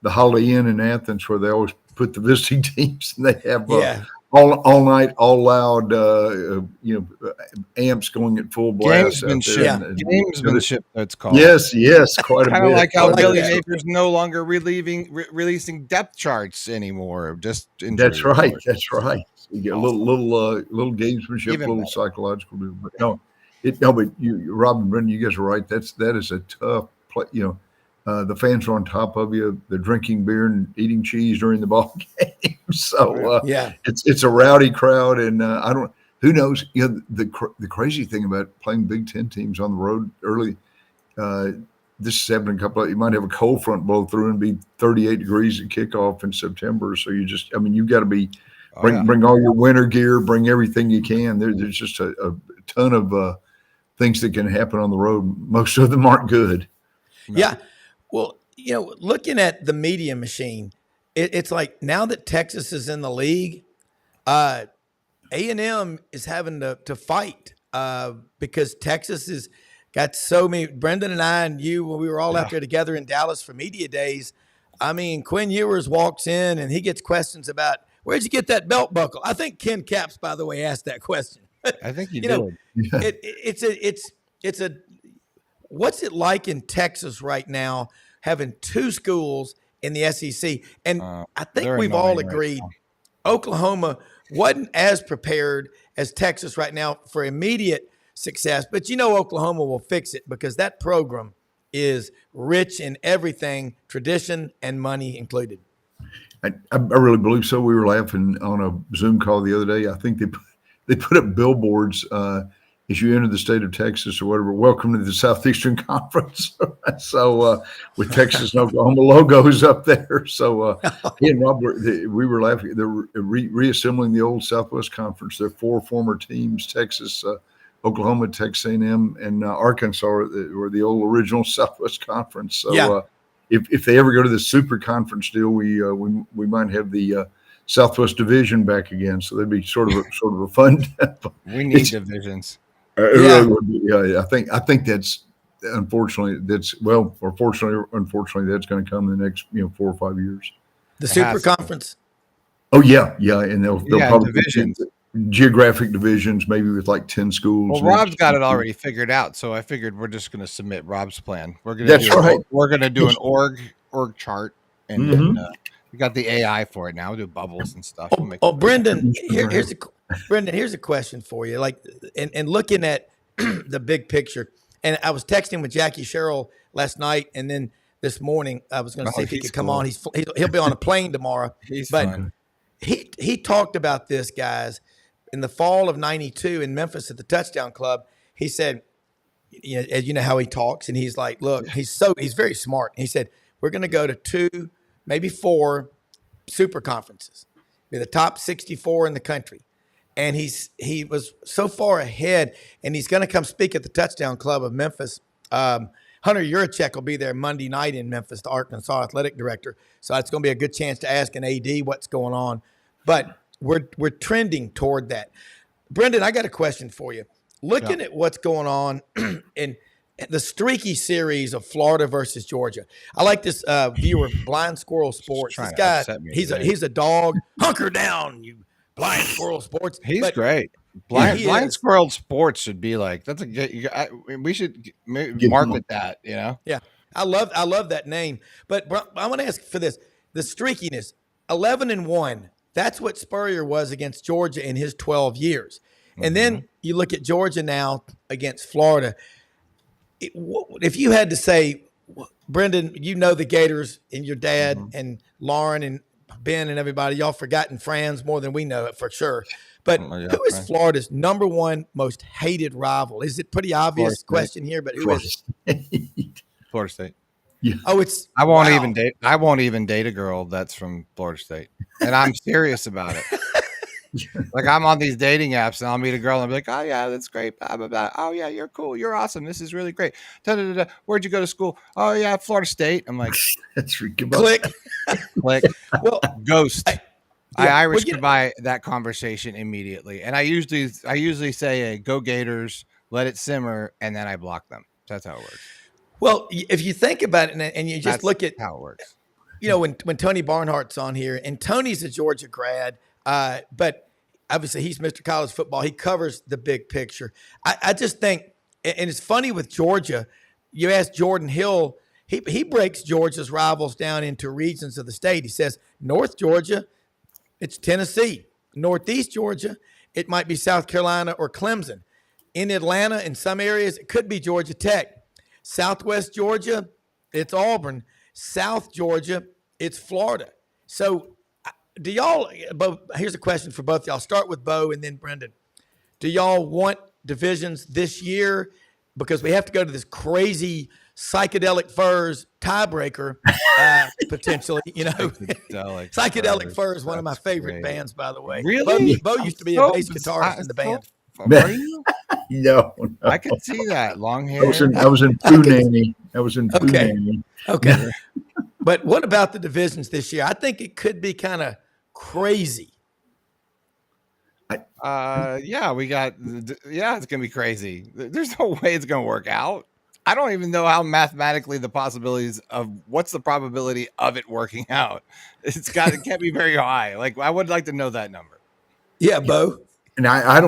the Holiday Inn in Athens where they always put the visiting teams, and they have all night, all loud, amps going at full blast. Gamesmanship, that's called. Yes, quite a bit. Kind of like how Billy Napier's no longer releasing depth charts anymore. Just that's right. So you get a little gamesmanship, a little psychological deal. But but Rob and Brendan, you guys are right. That is a tough play. The fans are on top of you. They're drinking beer and eating cheese during the ball game. So it's a rowdy crowd, and who knows? The crazy thing about playing Big Ten teams on the road early. This is happening you might have a cold front blow through and be 38 degrees at kickoff in September. So you've got to be bring all your winter gear, bring everything you can. There's just a ton of things that can happen on the road. Most of them aren't good. No. Yeah. Well, looking at the media machine, it's like now that Texas is in the league, A&M is having to fight because Texas has got so many. Brendan and I and you, when we were all out there together in Dallas for media days, I mean, Quinn Ewers walks in and he gets questions about, where'd you get that belt buckle? I think Ken Capps, by the way, asked that question. I think he did. It's a what's it like in Texas right now, having two schools in the SEC? And I think we've all agreed Oklahoma wasn't as prepared as Texas right now for immediate success. But Oklahoma will fix it because that program is rich in everything, tradition and money included. I really believe so. We were laughing on a Zoom call the other day. I think they put up billboards as you enter the state of Texas or whatever, welcome to the Southeastern Conference. So with Texas and Oklahoma logos up there. So he and Rob, we were laughing. They're reassembling the old Southwest Conference. There are four former teams, Texas, Oklahoma, Texas A&M, and Arkansas were the old original Southwest Conference. So if they ever go to the Super Conference deal, we might have the Southwest Division back again. So that'd be sort of a fun. We need divisions. Really would be, I think that's unfortunately unfortunately that's going to come in the next 4 or 5 years. The Super Conference. Oh yeah, and they'll probably divisions. Geographic divisions, maybe with like 10 schools. Well, Rob's got it already figured out, so I figured we're just going to submit Rob's plan. We're going to do an org chart, and we got the AI for it now. We'll do bubbles and stuff. Brendan, here's a question for you. Like, and looking at the big picture, and I was texting with Jackie Sherrill last night, and then this morning I was going to see if he could come on. He'll be on a plane tomorrow. He's fun. He talked about this, guys, in the fall of '92 in Memphis at the Touchdown Club. He said, as you know how he talks, and he's like, look, he's very smart. He said, we're going to go to 2, maybe 4 super conferences. Be the top 64 in the country. And he was so far ahead, and he's going to come speak at the Touchdown Club of Memphis. Hunter Yurachek will be there Monday night in Memphis, the Arkansas athletic director. So it's going to be a good chance to ask an AD what's going on. But we're trending toward that. Brendan, I got a question for you. Looking at what's going on in the streaky series of Florida versus Georgia. I like this viewer, Blind Squirrel Sports. This guy, he's a dog. Hunker down, you Blind Squirrel Sports. He's great. Blind is. Squirrel Sports should be like we should market that. Yeah, I love that name. But I want to ask for this: the streakiness, 11-1. That's what Spurrier was against Georgia in his 12 years. And then you look at Georgia now against Florida. If you had to say, Brendan, the Gators and your dad and Lauren and Ben and everybody, y'all forgotten friends more than we know it for sure. But who is Florida's number one most hated rival? Is it pretty obvious question here? But who is it? Florida State. Yeah. Oh, I won't even date a girl that's from Florida State, and I'm serious about it. Like I'm on these dating apps, and I'll meet a girl and I'll be like, "Oh yeah, that's great." Blah, blah, blah. "Oh yeah, you're cool. You're awesome. This is really great." Da, da, da, da. "Where'd you go to school?" "Oh yeah, Florida State." I'm like, That's click. Well, ghost. I Irish goodbye that conversation immediately, and I usually say, hey, "Go Gators," let it simmer, and then I block them. That's how it works. Well, if you think about it, and you just look at how it works, when Tony Barnhart's on here, and Tony's a Georgia grad, but obviously he's Mr. College Football. He covers the big picture. I just think, and it's funny with Georgia. You ask Jordan Hill, he breaks Georgia's rivals down into regions of the state. He says North Georgia, it's Tennessee. Northeast Georgia, it might be South Carolina or Clemson. In Atlanta, in some areas, it could be Georgia Tech. Southwest Georgia, it's Auburn. South Georgia, it's Florida. So do y'all, here's a question for both of y'all. Start with Bo and then Brendan. Do y'all want divisions this year? Because we have to go to this crazy Psychedelic Furs tiebreaker potentially, Psychedelic Furs, one of my favorite bands, by the way. Really? Bo used to be a bass guitarist in the band. Are you? No. I could see that long hair. I was in Poo Nanny. I was in Poo Nanny. Okay. But what about the divisions this year? I think it could be kind of crazy. We got. It's gonna be crazy. There's no way it's gonna work out. I don't even know how mathematically the possibilities of what's the probability of it working out. It can't be very high. Like I would like to know that number. Yeah, Bo. And I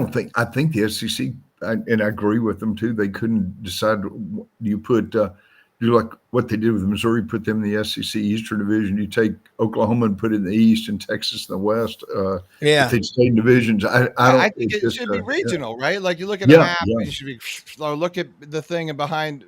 think the SEC, and I agree with them too. They couldn't decide. You put do like what they did with Missouri, put them in the SEC Eastern Division. You take Oklahoma and put it in the East, and Texas in the West. If they stayed in divisions, I think it should be regional, right? Like you look at a map, you should be look at the thing behind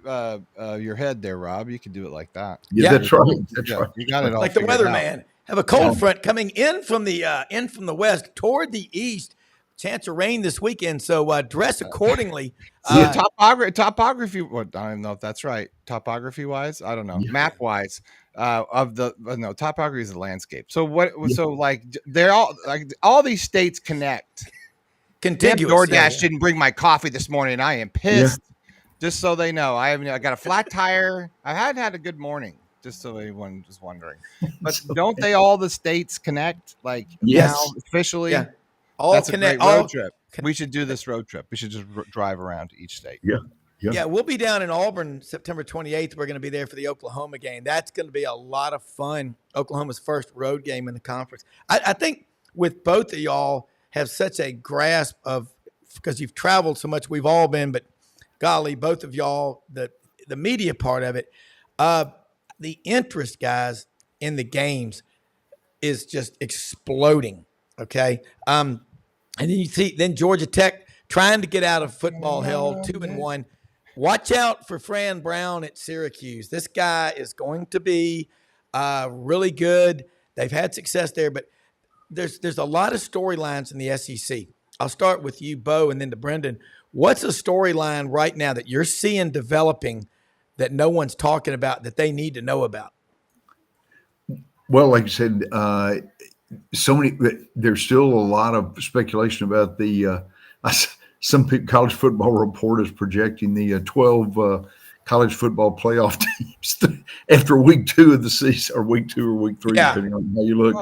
your head there, Rob. You can do it like that. Yeah, that's right. That's right. You got it all like the weatherman. Have a cold front coming in from the west toward the east. Chance of rain this weekend, so dress accordingly. Topography. Well, I don't even know if that's right. Topography wise, I don't know. Yeah. Map wise, topography is the landscape. So what? Yeah. So like they're all these states connect. Contiguous. DoorDash didn't bring my coffee this morning. I am pissed. Yeah. Just so they know, I got a flat tire. I had a good morning. Just so everyone was wondering. But don't they all the states connect? Like now officially. Yeah. That's connect. A great road trip. We should do this road trip. We should just drive around to each state. Yeah, we'll be down in Auburn September 28th. We're going to be there for the Oklahoma game. That's going to be a lot of fun. Oklahoma's first road game in the conference. I think with both of y'all have such a grasp of, because you've traveled so much, we've all been, but golly, both of y'all, the media part of it, the interest, guys, in the games is just exploding. Okay. And then you see Georgia Tech trying to get out of football hell, 2-1. Watch out for Fran Brown at Syracuse. This guy is going to be really good. They've had success there, but there's a lot of storylines in the SEC. I'll start with you, Bo, and then to Brendan. What's a storyline right now that you're seeing developing that no one's talking about that they need to know about? Well, like you said, there's still a lot of speculation about some college football reporters projecting the 12 college football playoff teams after week 2 of the season, or week 2 or week 3, depending on how you look.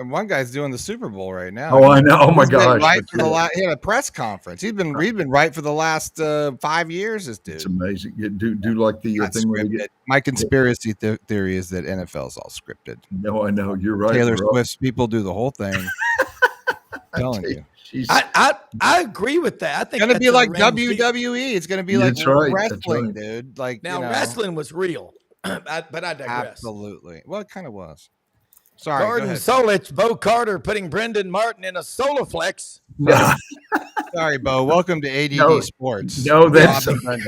One guy's doing the Super Bowl right now. Oh, I know. Oh my gosh! He had a press conference. He's been right for the last 5 years. This dude. It's amazing. Do like the thing where we get. My conspiracy theory is that NFL is all scripted. No, I know you're right. Taylor Swift's people do the whole thing. telling you. I agree with that. I think It's going to be like WWE. WWE. It's going to be like wrestling, dude. Like now, wrestling was real, but I digress. Absolutely. Well, it kind of was. Sorry. Gordon Solich, Bo Carter putting Brendan Martin in a solar flex. No, Sorry, Bo. Welcome to ADD Sports. no, that's okay.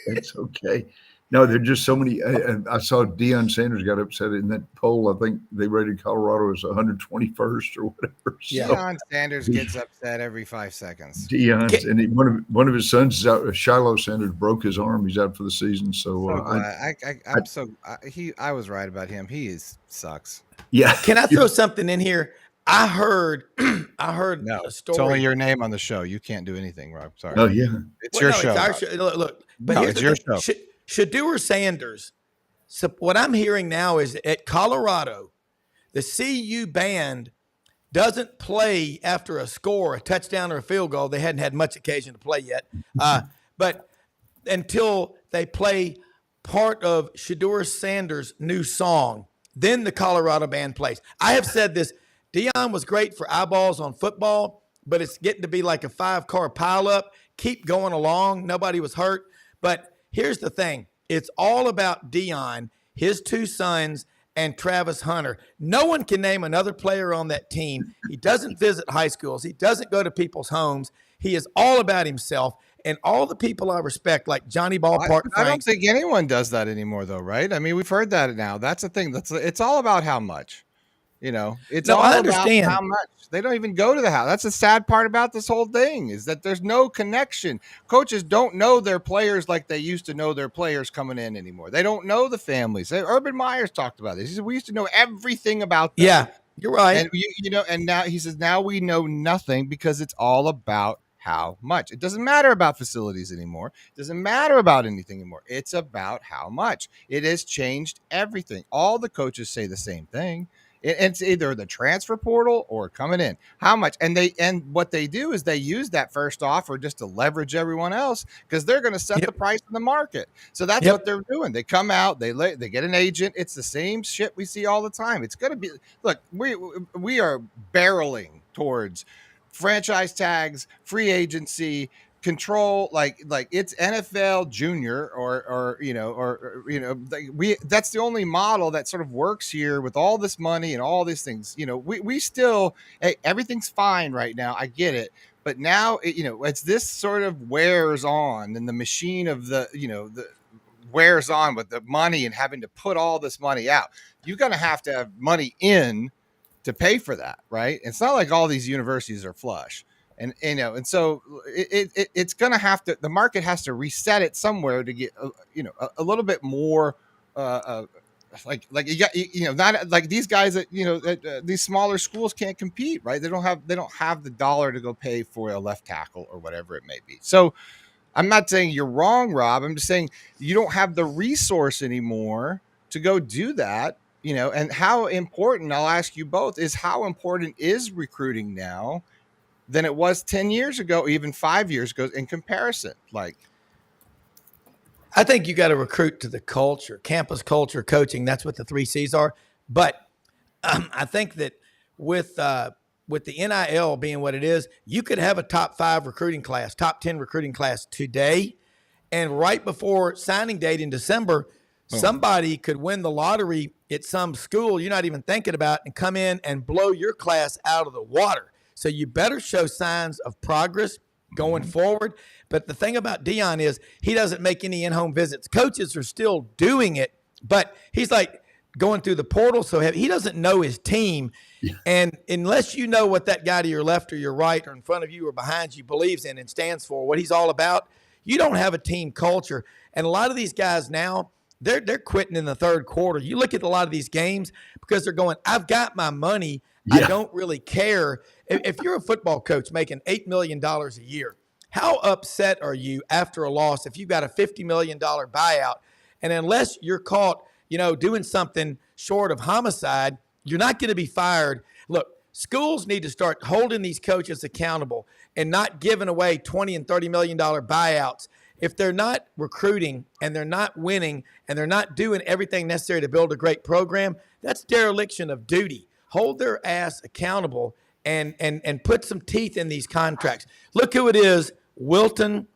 That's okay. No, there are just so many. I saw Deion Sanders got upset in that poll. I think they rated Colorado as 121st or whatever. Yeah. So, Deion Sanders gets upset every 5 seconds. One of his sons is out. Shiloh Sanders broke his arm. He's out for the season. So I was right about him. He sucks. Yeah. Can I throw something in here? I heard No, a story. it's only your name on the show. You can't do anything, Rob. Sorry. Oh yeah. It's your show. It's our show. Look, but No, here's it's the your thing. show. Shedeur Sanders. So what I'm hearing now is at Colorado, the CU band doesn't play after a score, a touchdown or a field goal. They hadn't had much occasion to play yet, but until they play part of Shedeur Sanders' new song, then the Colorado band plays. I have said this. Deion was great for eyeballs on football, but it's getting to be like a 5-car pileup. Keep going along. Nobody was hurt. But here's the thing. It's all about Deion, his 2 sons, and Travis Hunter. No one can name another player on that team. He doesn't visit high schools. He doesn't go to people's homes. He is all about himself. And all the people I respect, like Johnny Ballpark I don't think anyone does that anymore, though, right? I mean, we've heard that now. That's the thing. It's all about how much. It's all about how much. They don't even go to the house. That's the sad part about this whole thing is that there's no connection. Coaches don't know their players like they used to know their players coming in anymore. They don't know the families. Urban Meyer's talked about this. He said, we used to know everything about them. Yeah, you're right. And and now he says, now we know nothing because it's all about how much. It doesn't matter about facilities anymore. It doesn't matter about anything anymore. It's about how much. It has changed everything. All the coaches say the same thing. It's either the transfer portal or coming in. How much? And what they do is they use that first offer just to leverage everyone else because they're going to set the price in the market. So that's what they're doing. They come out, they get an agent. It's the same shit we see all the time. It's going to be, look, we are barreling towards franchise tags, free agency, control, like it's NFL junior that's the only model that sort of works here with all this money and all these things. We still, hey, everything's fine right now. I get it. But now, it's this sort of wears on and the machine of the wears on with the money and having to put all this money out. You're going to have money in to pay for that, right? It's not like all these universities are flush. And so it's going to have to, the market has to reset it somewhere to get, a little bit more, like you got, not like these guys that, these smaller schools can't compete, right? They don't have the dollar to go pay for a left tackle or whatever it may be. So I'm not saying you're wrong, Rob. I'm just saying you don't have the resource anymore to go do that, and how important, I'll ask you both, is how important is recruiting now than it was 10 years ago, even 5 years ago in comparison? Like, I think you got to recruit to the culture, campus culture, coaching. That's what the 3 C's are. But I think that with the NIL being what it is, you could have a top 5 recruiting class, top 10 recruiting class today. And right before signing date in December, somebody could win the lottery at some school you're not even thinking about and come in and blow your class out of the water. So you better show signs of progress going forward. But the thing about Deion is he doesn't make any in-home visits. Coaches are still doing it, but he's like going through the portal so heavy. He doesn't know his team. Yeah. And unless you know what that guy to your left or your right or in front of you or behind you believes in and stands for, what he's all about, you don't have a team culture. And a lot of these guys now, they're quitting in the third quarter. You look at a lot of these games because they're going, I've got my money. Yeah. I don't really care. If you're a football coach making $8 million a year, how upset are you after a loss if you've got a $50 million buyout? And unless you're caught, doing something short of homicide, you're not going to be fired. Look, schools need to start holding these coaches accountable and not giving away $20 and $30 million buyouts. If they're not recruiting and they're not winning and they're not doing everything necessary to build a great program, that's dereliction of duty. Hold their ass accountable and put some teeth in these contracts. Look who it is: Wilton,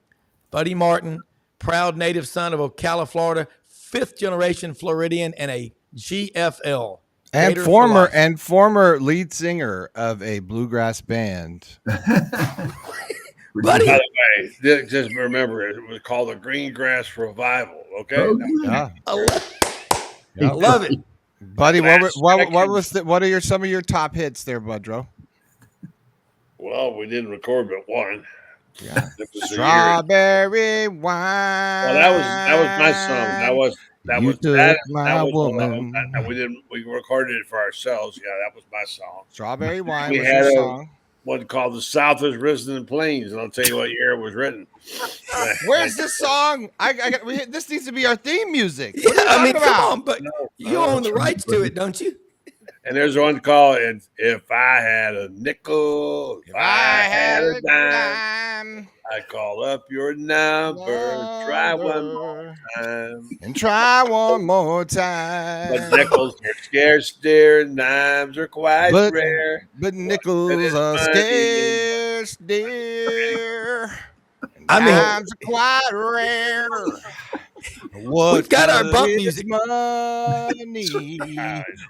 Buddy Martin, proud native son of Ocala, Florida, 5th generation Floridian, and a GFL. And Gator for life. former lead singer of a bluegrass band. Buddy. By the way, just remember, it was called the Green Grass Revival. Okay, Yeah. I love it. Buddy, what are some of your top hits there, Budro? well, we didn't record but one. Yeah. It was a year. Strawberry wine. Well, that was my song. That was woman. We recorded it for ourselves. Yeah, that was my song. Strawberry wine We was had your a- song. One called "The South Has Risen in Plains," and I'll tell you what year it was written. Where's this song? This needs to be our theme music. Yeah, What are you I mean, talking come about? on, but you own the rights to it, don't you? And there's one called "If I Had a Nickel, if I had a dime, I'd call up your number, try one more time. And try one more time. But nickels are scarce, dear, dimes are quite rare. But nickels are scarce, dear. I mean- Dimes are quite rare. We've got our bump good music. is money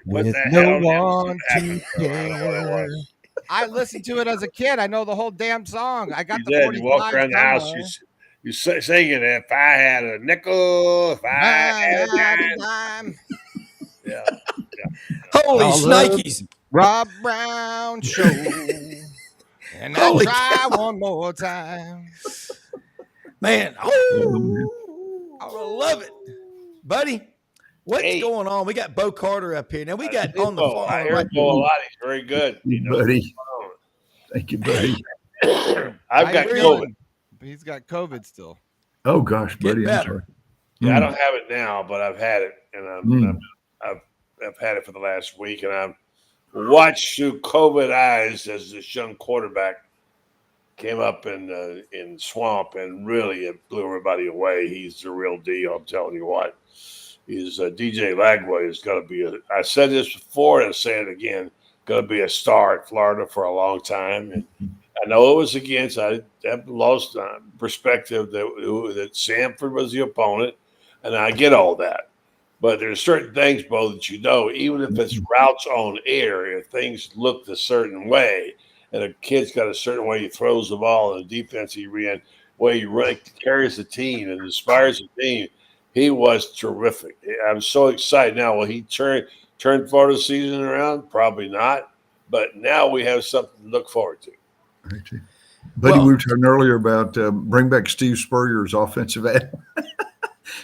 What with the no hell one happened? to I don't know what it care. was. I listened to it as a kid. I know the whole damn song. I got You the did. 45 You walk around the house. somewhere. You singing, "If I had a nickel, if I had a dime." Dime. Yeah. Holy All love. shnikes. Rob Brown Show. And I'll Holy try one more time. Man, I love it. Buddy, what's Hey. going on? We got Bo Carter up here. Now we got on the phone. I hear right- Bo a lot. He's very good. Hey, buddy. Thank you, buddy. I've got How you COVID. doing? He's got COVID still. Oh gosh, Get buddy. I'm better. sorry. Yeah, I don't have it now, but I've had it, and Mm. I've had it for the last week, and I've watched through COVID eyes as this young quarterback came up in Swamp, and really it blew everybody away. He's the real deal. I'm telling you what. He's DJ Lagway is going to be I said this before and I say it again. Going to be a star at Florida for a long time, and I know it was against. I have lost perspective that Samford was the opponent, and I get all that. But there's certain things, Bo, that you know, even if it's routes on air, if things looked a certain way, and a kid's got a certain way he throws the ball, and the defense he ran, way he carries the team and inspires the team, he was terrific. I'm so excited now. Will he turn Florida's season around? Probably not. But now we have something to look forward to. Buddy, Well- we were talking earlier about bring back Steve Spurrier as offensive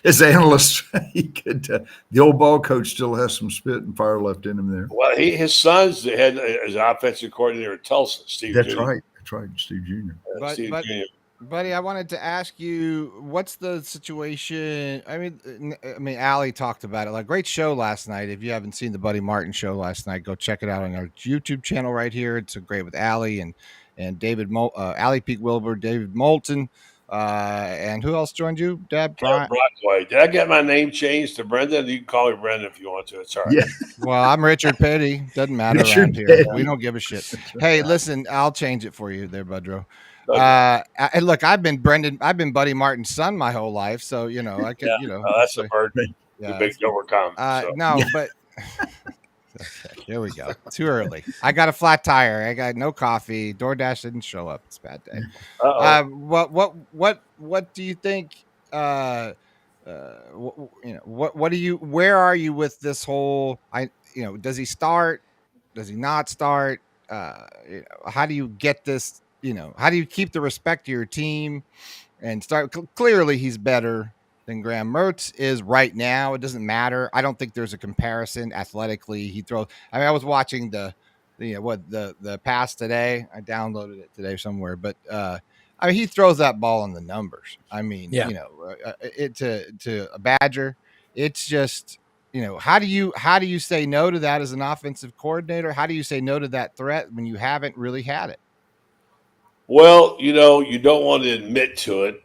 as analyst. He could. The old ball coach still has some spit and fire left in him there. Well, his son's the head as offensive coordinator at Tulsa, Steve. That's Jr. right. That's right, Steve Jr. Steve But- Jr. Buddy, I wanted to ask you, what's the situation? I mean, Allie talked about it. Like, great show last night. If you haven't seen the Buddy Martin show last night, go check it out on our YouTube channel right here. It's a great with Allie and David, Allie Peak Wilbur, David Moulton, and who else joined you? Deb, Bryant. Broadway. Did I get my name changed to Brendan? You can call me Brendan if you want to. It's all right. Yeah. Well, I'm Richard Petty. Doesn't matter Richard around here. Petty. We don't give a shit. Hey, listen, I'll change it for you there, Budro. Okay. And look, I've been Buddy Martin's son my whole life, so I could, That's a bird. yeah, Too big to overcome. So. no, but okay, here we go. Too early. I got a flat tire. I got no coffee. DoorDash didn't show up. It's a bad day. What do you think? What do you? Where are you with this whole? Does he start? Does he not start? How do you get this? How do you keep the respect to your team and start? Clearly, he's better than Graham Mertz is right now. It doesn't matter. I don't think there's a comparison athletically. He throws. I mean, I was watching the pass today. I downloaded it today somewhere, but he throws that ball in the numbers. I mean, it to a Badger. It's just. How do you say no to that as an offensive coordinator? How do you say no to that threat when you haven't really had it? Well, you don't want to admit to it,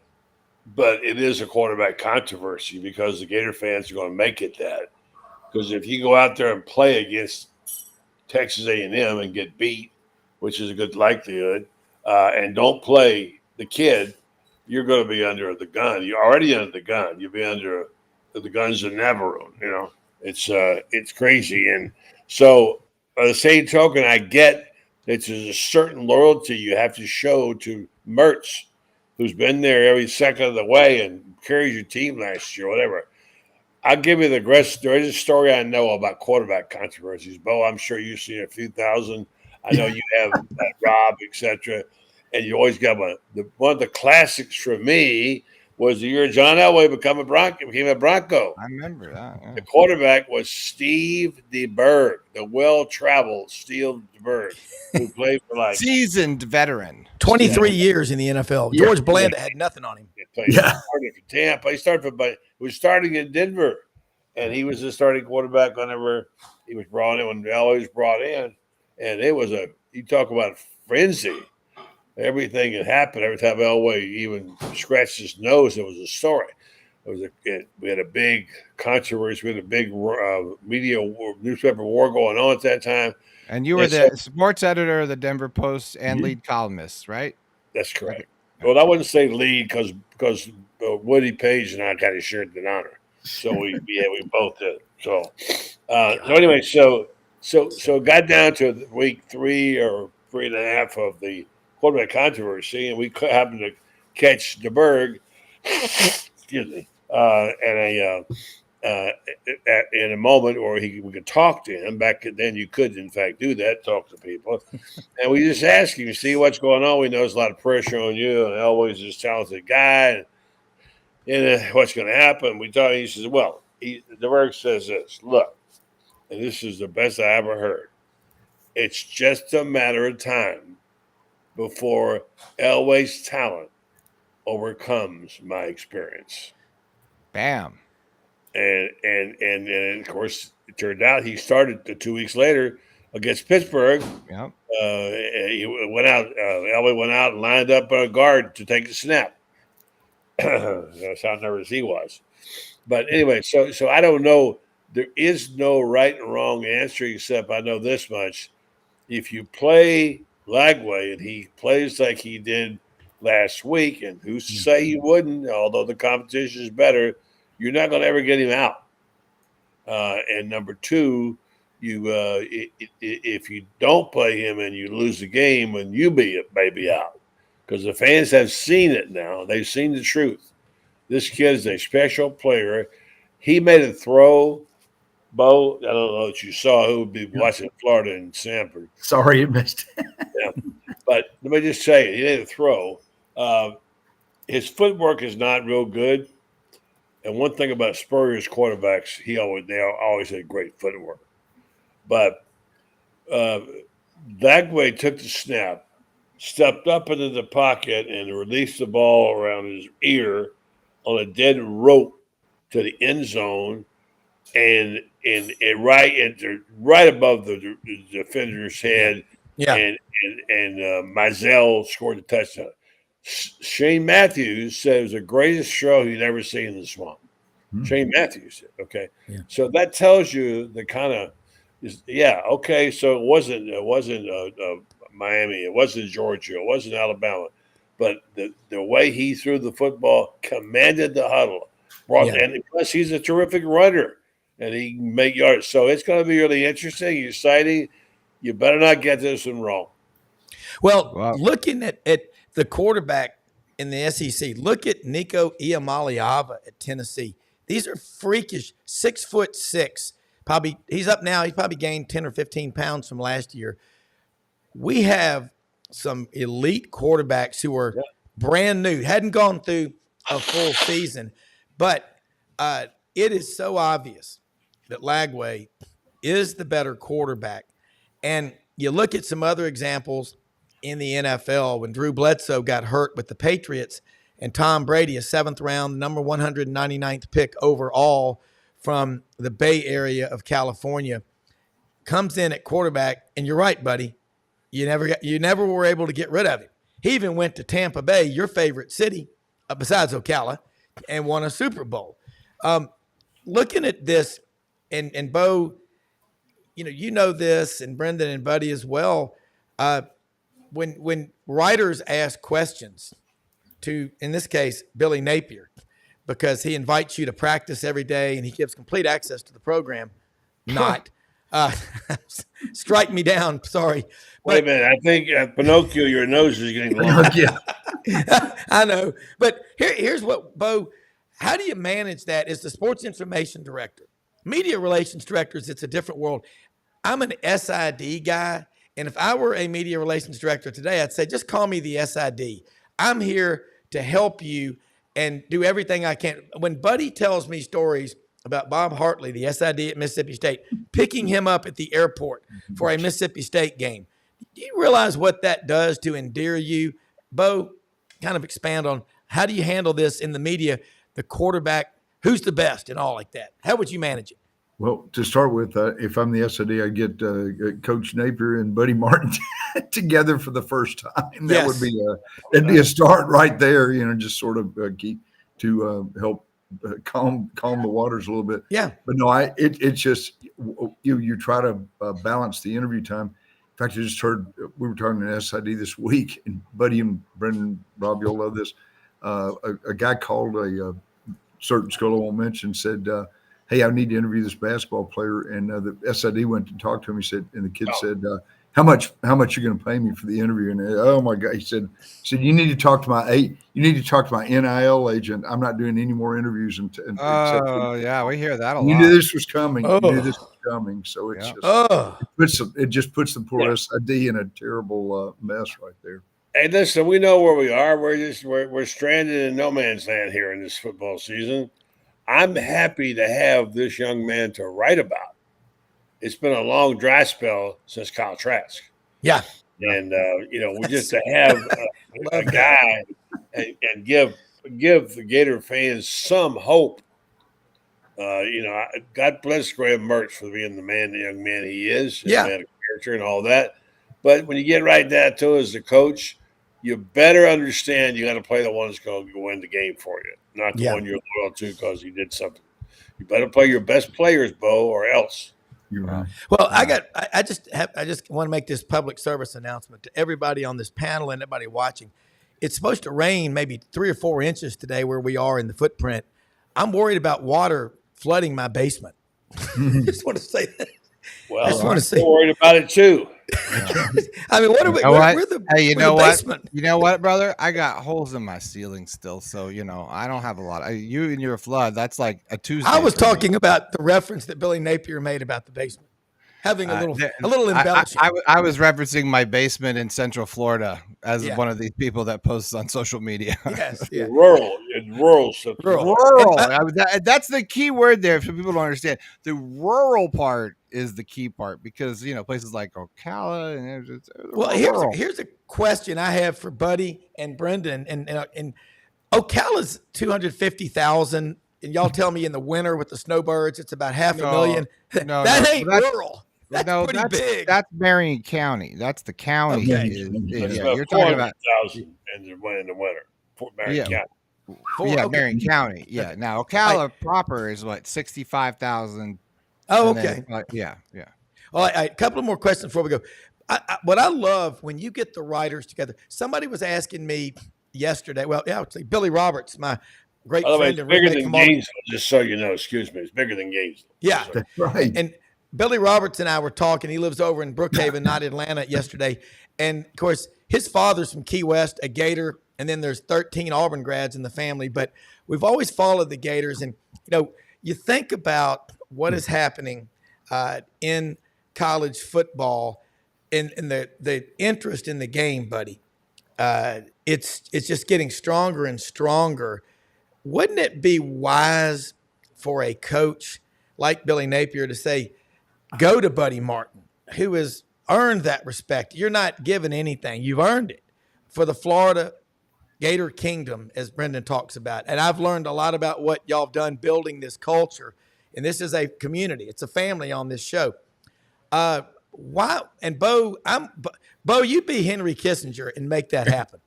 but it is a quarterback controversy because the Gator fans are going to make it that. Because if you go out there and play against Texas A&M and get beat which is a good likelihood, and don't play the kid, you're going to be under the gun. You're already under the gun. You'll be under the guns in Navarone. It's crazy. And so, by the same token, I get that there's a certain loyalty you have to show to Mertz, who's been there every second of the way and carries your team last year, whatever. I'll give you the rest. There is a story I know about quarterback controversies. Bo, I'm sure you've seen a few thousand. I know you have, Rob, etc. And you always got one. One of the classics for me was the year John Elway became a Bronco. I remember that. Yeah. The quarterback was Steve DeBerg, the well-traveled Steve DeBerg, who played for seasoned veteran. 23 years in the NFL. Yeah. George Blanda had nothing on him. He started for Tampa. He was starting in Denver, and he was the starting quarterback whenever he was brought in, when Elway was brought in. And it was you talk about frenzy. Everything that happened every time Elway even scratched his nose, it was a story. We had a big controversy. We had a big newspaper war going on at that time. And you were the sports editor of the Denver Post and lead columnist, right? That's correct. Okay. Well, I wouldn't say lead because Woody Page and I kind of shared the honor. So we both did. So anyway, so it got down to week 3 or 3.5 of the quarterback controversy, and we happened to catch DeBerg, excuse me, in a moment where we could talk to him. Back then, you could, in fact, do that, talk to people. And we just asked him, see what's going on. We know there's a lot of pressure on you, and Elway's this talented guy. And what's going to happen? We thought, he says, well, DeBerg says this, look, and this is the best I ever heard. It's just a matter of time before Elway's talent overcomes my experience. Bam. And of course, it turned out he started 2 weeks later against Pittsburgh. Yep. He went out. Elway went out and lined up a guard to take the snap. That's how nervous he was. But anyway, so I don't know. There is no right and wrong answer, except I know this much: if you play Lagway and he plays like he did last week, and who's to say he wouldn't? Although the competition is better, you're not going to ever get him out. And number 2, if you don't play him and you lose the game, when you may be out, because the fans have seen it now. They've seen the truth. This kid is a special player. He made a throw. Bo, I don't know if you saw who would be watching Florida and Sanford. Sorry, you missed it. Yeah. But let me just say, he made a throw. His footwork is not real good. And one thing about Spurrier's quarterbacks, they always had great footwork. But Lagway took the snap, stepped up into the pocket, and released the ball around his ear on a dead rope to the end zone, and right above the defender's head. Yeah. And Mizell scored a touchdown. Shane Matthews said it was the greatest show he'd ever seen in the swamp. Shane Matthews said, okay. Yeah. So that tells you the kind of okay. So it wasn't Miami, it wasn't Georgia, it wasn't Alabama, but the way he threw the football commanded the huddle. And plus he's a terrific runner and he can make yards. So it's going to be really interesting, exciting. You better not get this one wrong. Well, looking at the quarterback in the SEC, look at Nico Iamaleava at Tennessee. These are freakish, 6'6". Probably he's up now. He's probably gained 10 or 15 pounds from last year. We have some elite quarterbacks who are brand new, hadn't gone through a full season, but it is so obvious that Lagway is the better quarterback. And you look at some other examples in the NFL when Drew Bledsoe got hurt with the Patriots and Tom Brady, a 7th round, number 199th pick overall from the Bay Area of California, comes in at quarterback. And you're right, buddy. You never were able to get rid of him. He even went to Tampa Bay, your favorite city, besides Ocala, and won a Super Bowl. Looking at this, and Bo, you know this, and Brendan and Buddy as well. when writers ask questions to, in this case, Billy Napier, because he invites you to practice every day and he gives complete access to the program, not strike me down. Sorry. Wait a minute. I think Pinocchio, your nose is getting long. Yeah. I know. But here's what, Bo, how do you manage that as the sports information director? Media relations directors, it's a different world. I'm an SID guy. And if I were a media relations director today, I'd say, just call me the SID. I'm here to help you and do everything I can. When Buddy tells me stories about Bob Hartley, the SID at Mississippi State, picking him up at the airport for a Mississippi State game, do you realize what that does to endear you? Bo, kind of expand on how do you handle this in the media, the quarterback, who's the best and all like that? How would you manage it? Well, to start with, if I'm the SID, I get Coach Napier and Buddy Martin together for the first time. That would be that'd be a start right there. Just sort of keep to help calm the waters a little bit. Yeah. But no, it's just you try to balance the interview time. In fact, I just heard we were talking to SID this week, and Buddy and Brendan, Rob, you'll love this. A guy called a certain school I won't mention, said, hey, I need to interview this basketball player. And the SID went to talk to him. He said, and the kid said, how much you going to pay me for the interview? And oh my God, he said, you need to talk to my NIL agent. I'm not doing any more interviews. Yeah, we hear that a lot. You knew this was coming. You knew this was coming. So it's it just puts the poor SID in a terrible mess right there. Hey, listen, we know where we are. We're stranded in no man's land here in this football season. I'm happy to have this young man to write about. It's been a long dry spell since Kyle Trask. Yeah. And, we just to have a guy and give the Gator fans some hope. God bless Graham Mertz for being the young man he is. And man of character and all that. But when you get right down to it as a coach, you better understand you got to play the one that's going to win the game for you, not the one you're loyal to because he did something. You better play your best players, Bo, or else. You're right. Well, I just want to make this public service announcement to everybody on this panel and everybody watching. It's supposed to rain maybe 3 or 4 inches today where we are in the footprint. I'm worried about water flooding my basement. Just want to say that. Well, I'm worried about it too. I mean, what are we? We're the basement. You know what, brother? I got holes in my ceiling still, so I don't have a lot. You and your flood, that's like a Tuesday. I was talking about the reference that Billy Napier made about the basement having a little embellishing. I was referencing my basement in Central Florida as one of these people that posts on social media. Yes, rural. That's the key word there. For people don't understand, the rural part is the key part because places like Ocala and here's a question I have for Buddy and Brendan and Ocala's 250,000 and y'all tell me in the winter with the snowbirds it's about half a million. That ain't rural. That's pretty big. That's Marion County. That's the county. Okay. You're talking about 1,000 in the winter. Marion County. Marion County. Yeah. Now Ocala proper is what 65,000. Oh, okay. Yeah. All right, a couple of more questions before we go. What I love when you get the writers together. Somebody was asking me yesterday. Well, Billy Roberts, my great friend. It's bigger than Gainesville, just so you know. Excuse me. It's bigger than Gainesville. Yeah. That's right. And Billy Roberts and I were talking. He lives over in Brookhaven, not Atlanta, yesterday. And, of course, his father's from Key West, a Gator, and then there's 13 Auburn grads in the family. But we've always followed the Gators. And, you think about what is happening in college football and the interest in the game, buddy. It's just getting stronger and stronger. Wouldn't it be wise for a coach like Billy Napier to say, go to Buddy Martin, who has earned that respect? You're not given anything. You've earned it for the Florida Gator Kingdom, as Brendan talks about. And I've learned a lot about what y'all have done building this culture. And this is a community. It's a family on this show. Why? And Bo, you be Henry Kissinger and make that happen.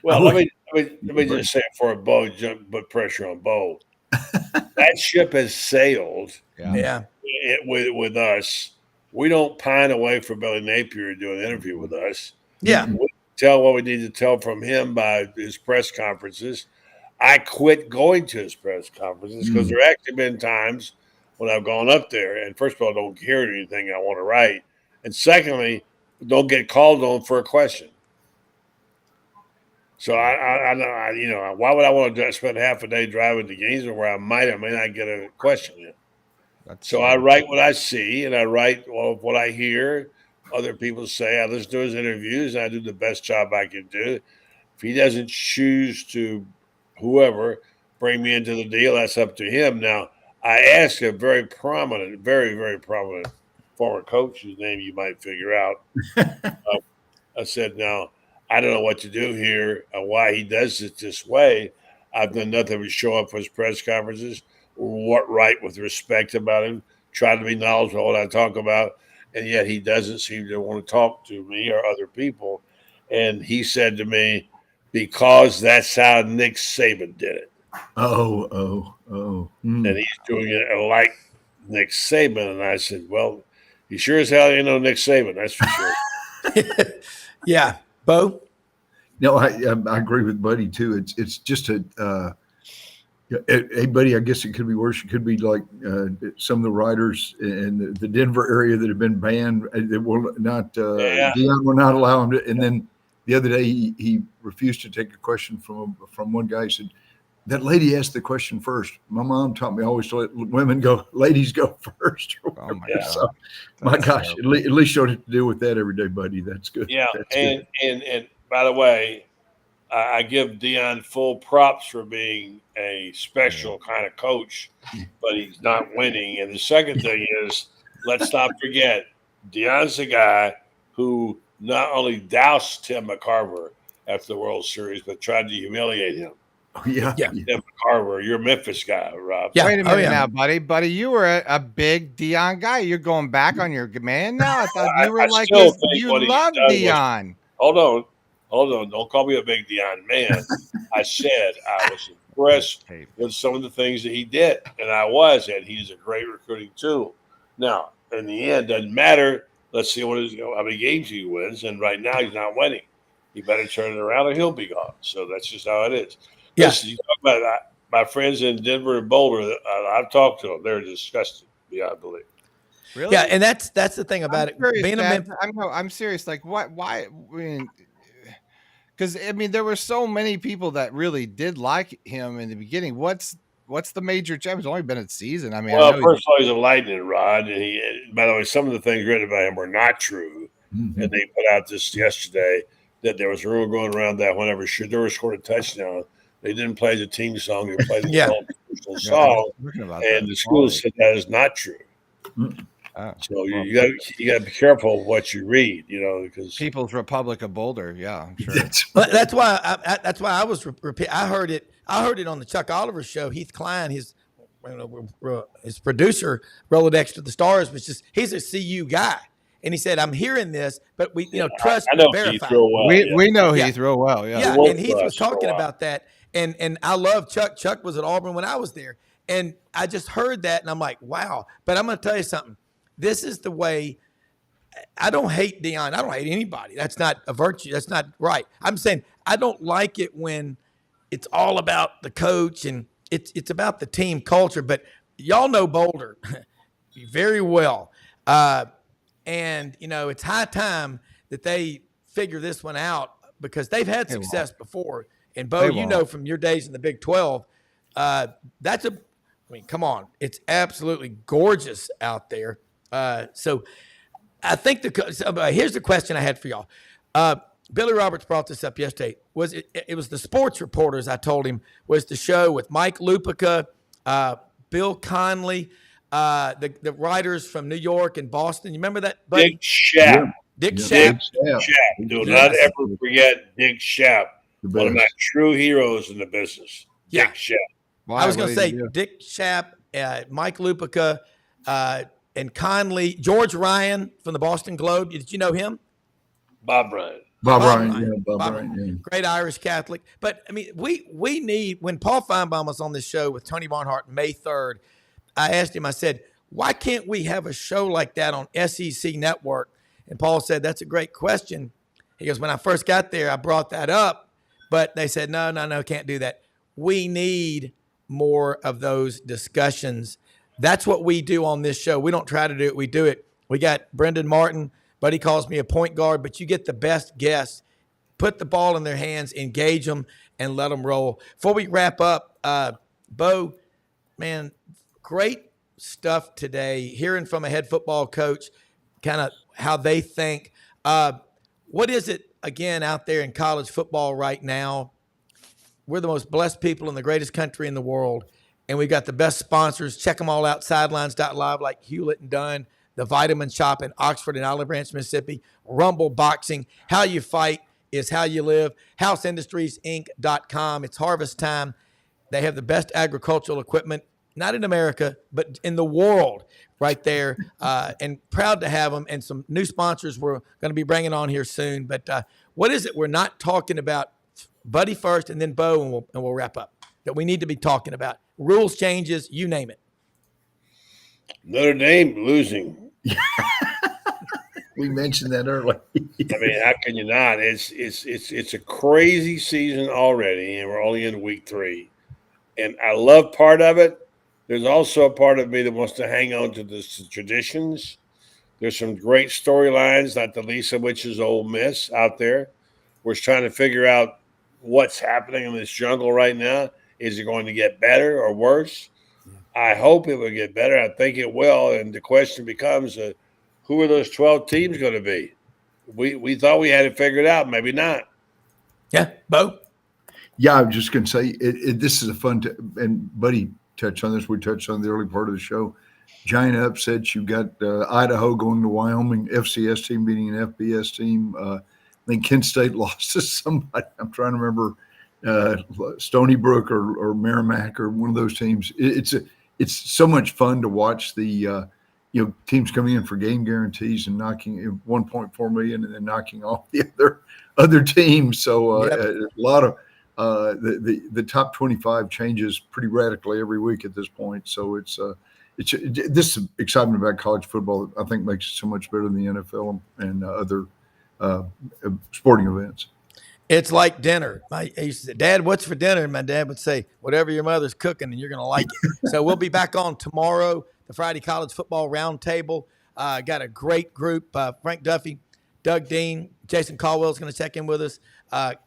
Well, let me just say before Bo put pressure on Bo, that ship has sailed. Yeah. With us we don't pine away for Billy Napier to do an interview with us. Yeah. We tell what we need to tell from him by his press conferences. I quit going to his press conferences because there actually been times when I've gone up there, and first of all, I don't hear anything I want to write, and secondly, don't get called on for a question. So I you know, why would I want to spend half a day driving to Gainesville where I might or may not get a question in? So I write what I see, and I write what I hear other people say. I listen to his interviews, and I do the best job I can do. If he doesn't choose to, whoever, bring me into the deal, that's up to him. Now, I asked a very prominent, very, very prominent former coach, whose name you might figure out. I said, now, I don't know what to do here, why he does it this way. I've done nothing but show up for his press conferences, what right with respect about him, try to be knowledgeable of what I talk about, and yet he doesn't seem to want to talk to me or other people. And he said to me, because that's how Nick Saban did it. Oh. And he's doing it like Nick Saban. And I said, well, he sure as hell ain't no Nick Saban, that's for sure. Yeah. Bo? No, I agree with Buddy too. It's just hey, Buddy, I guess it could be worse. It could be like some of the writers in the Denver area that have been banned. They will not, Deion will not allow him to. And then the other day, he refused to take a question from one guy. He said, that lady asked the question first. My mom taught me always to let ladies go first. Oh my God. So, my gosh, at least you don't have to deal with that every day, Buddy. That's good. Yeah. That's and, good. and by the way, I give Deion full props for being a special kind of coach, but he's not winning. And the second thing is, let's not forget, Deion's the guy who not only doused Tim McCarver after the World Series, but tried to humiliate him. Oh, yeah. Tim McCarver, you're a Memphis guy, Rob. Yeah. Wait a minute now, buddy. Buddy, you were a big Deion guy. You're going back on your man now? I thought you were like this. You loved Deion. Hold on. Don't call me a big Deion man. I said I was impressed with some of the things that he did, and I was, and he's a great recruiting tool. Now, in the end, doesn't matter. Let's see how many games he wins, and right now he's not winning. He better turn it around, or he'll be gone. So that's just how it is. Yeah. Listen, you talk about my friends in Denver and Boulder. I've talked to them; they're disgusted beyond belief. Really? Yeah, and that's the thing about it. Being I'm serious. Like, what? Why? Because I mean, there were so many people that really did like him in the beginning. What's the major change? It's only been a season. I mean, well, first of all, he's a lightning rod, and by the way, some of the things written about him were not true. Mm-hmm. And they put out this yesterday that there was a rumor going around that whenever Shedeur scored a touchdown, they didn't play the team song; they played the own personal song, and the school said that is not true. Mm-hmm. So you got to be careful of what you read, because People's Republic of Boulder, yeah, I'm sure. But that's why I was I heard it on the Chuck Oliver show. Heath Klein, his producer, Rolodex to the Stars, he's a CU guy, and he said, "I'm hearing this, but we trust I know verify." Heath real well. We know Heath real well, yeah. And Heath was talking about that, and I love Chuck. Chuck was at Auburn when I was there, and I just heard that, and I'm like, wow. But I'm going to tell you something. This is the way. I don't hate Deion. I don't hate anybody. That's not a virtue. That's not right. I'm saying I don't like it when it's all about the coach and it's about the team culture. But y'all know Boulder very well. And, it's high time that they figure this one out because they've had success before. And, Bo, from your days in the Big 12, come on. It's absolutely gorgeous out there. So I think here's the question I had for y'all. Billy Roberts brought this up yesterday. It was the sports reporters, I told him, was the show with Mike Lupica, Bill Conley, the writers from New York and Boston. You remember that? Buddy? Dick Schaap. Dick Schaap. Do not ever forget Dick Schaap, one of my true heroes in the business. Yeah. Dick Schaap. I was going to say Dick Schaap, Mike Lupica, and Conley, George Ryan from the Boston Globe. Did you know him? Bob Ryan. Bob Ryan. Great Irish Catholic. But, I mean, we need – when Paul Feinbaum was on this show with Tony Barnhart May 3rd, I asked him, I said, Why can't we have a show like that on SEC Network? And Paul said, that's a great question. He goes, when I first got there, I brought that up, but they said, no, can't do that. We need more of those discussions. That's what we do on this show. We don't try to do it. We do it. We got Brendan Martin, but he calls me a point guard, but you get the best guests. Put the ball in their hands, engage them, and let them roll. Before we wrap up, Bo, man, great stuff today. Hearing from a head football coach, kind of how they think. What is it, again, out there in college football right now? We're the most blessed people in the greatest country in the world, and we've got the best sponsors. Check them all out, sidelines.live, like Hewlett and Dunn, the Vitamin Shop in Oxford and Olive Branch, Mississippi, Rumble Boxing, How You Fight is How You Live, HouseIndustriesInc.com. It's harvest time. They have the best agricultural equipment, not in America, but in the world right there, and proud to have them, and some new sponsors we're going to be bringing on here soon. But what is it we're not talking about? Buddy first, and then Bo, and we'll wrap up, that we need to be talking about. Rules changes, you name it. Notre Dame losing. We mentioned that earlier. I mean, how can you not? It's a crazy season already, and we're only in week 3. And I love part of it. There's also a part of me that wants to hang on to the traditions. There's some great storylines, not the least of which is Ole Miss out there. We're trying to figure out what's happening in this jungle right now. Is it going to get better or worse? I hope it will get better. I think it will. And the question becomes, who are those 12 teams going to be? We thought we had it figured out. Maybe not. Yeah, Bo? Yeah, I was just going to say, this is a fun and Buddy touched on this. We touched on the early part of the show. Giant upsets. You've got Idaho going to Wyoming, FCS team beating an FBS team. I think Kent State lost to somebody. I'm trying to remember Stony Brook or Merrimack or one of those teams. It's so much fun to watch the teams coming in for game guarantees and knocking 1.4 million and then knocking off the other teams. So a lot of the top 25 changes pretty radically every week at this point. So it's this excitement about college football, I think, makes it so much better than the NFL and other sporting events. It's like dinner. I used to say, Dad, what's for dinner? And my dad would say, whatever your mother's cooking, and you're going to like it. So we'll be back on tomorrow, the Friday College Football Roundtable. Got a great group. Frank Duffy, Doug Dean, Jason Caldwell is going to check in with us.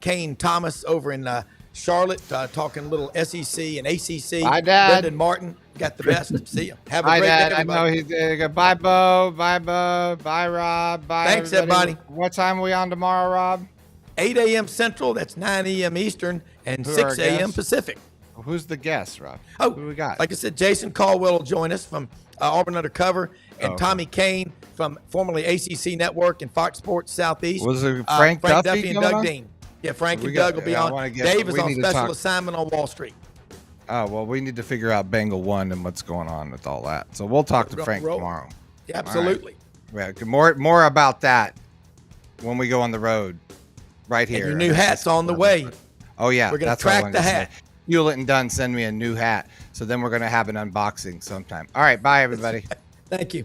Kane Thomas over in Charlotte, talking a little SEC and ACC. Bye, Dad. Brendan Martin, got the best. See you. Have a Bye, great Dad. day, I everybody. know he's there. Bye, Bo. Bye, Bo. Bye, Rob. Bye, Thanks, everybody. What time are we on tomorrow, Rob? 8 a.m. Central, that's 9 a.m. Eastern, and Who are 6 our a.m. guests? Pacific. Who's the guest, Rob? Oh, who we got? Like I said, Jason Caldwell will join us from Auburn Undercover, and Tommy Kane from formerly ACC Network and Fox Sports Southeast. Was it Frank Duffy and Doug Dean. Yeah, Frank and Doug will be on. Dave is on special assignment on Wall Street. Oh, well, we need to figure out Bengal 1 and what's going on with all that. So we'll talk to Frank tomorrow. Yeah, absolutely. Right. More about that when we go on the road right here. And your new hat's on the way. Oh, yeah. We're going to track the hat. Hewlett and Dunn send me a new hat. So then we're going to have an unboxing sometime. All right. Bye, everybody. Thank you.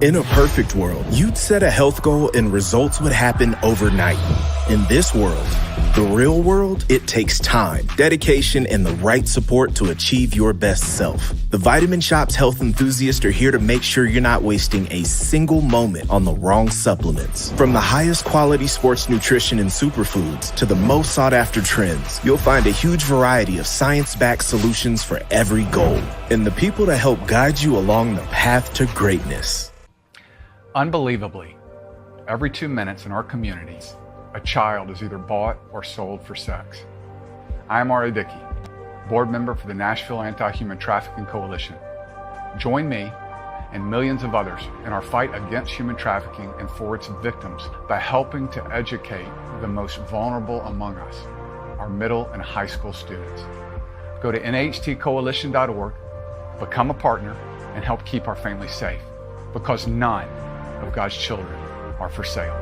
In a perfect world, you'd set a health goal and results would happen overnight. In this world, the real world, it takes time, dedication, and the right support to achieve your best self. The Vitamin Shop's health enthusiasts are here to make sure you're not wasting a single moment on the wrong supplements. From the highest quality sports nutrition and superfoods to the most sought after trends, you'll find a huge variety of science-backed solutions for every goal, and the people to help guide you along the path to greatness. Unbelievably, every 2 minutes in our communities, a child is either bought or sold for sex. I am Ari Dickey, board member for the Nashville Anti-Human Trafficking Coalition. Join me and millions of others in our fight against human trafficking and for its victims by helping to educate the most vulnerable among us, our middle and high school students. Go to nhtcoalition.org, become a partner, and help keep our families safe, because none of God's children are for sale.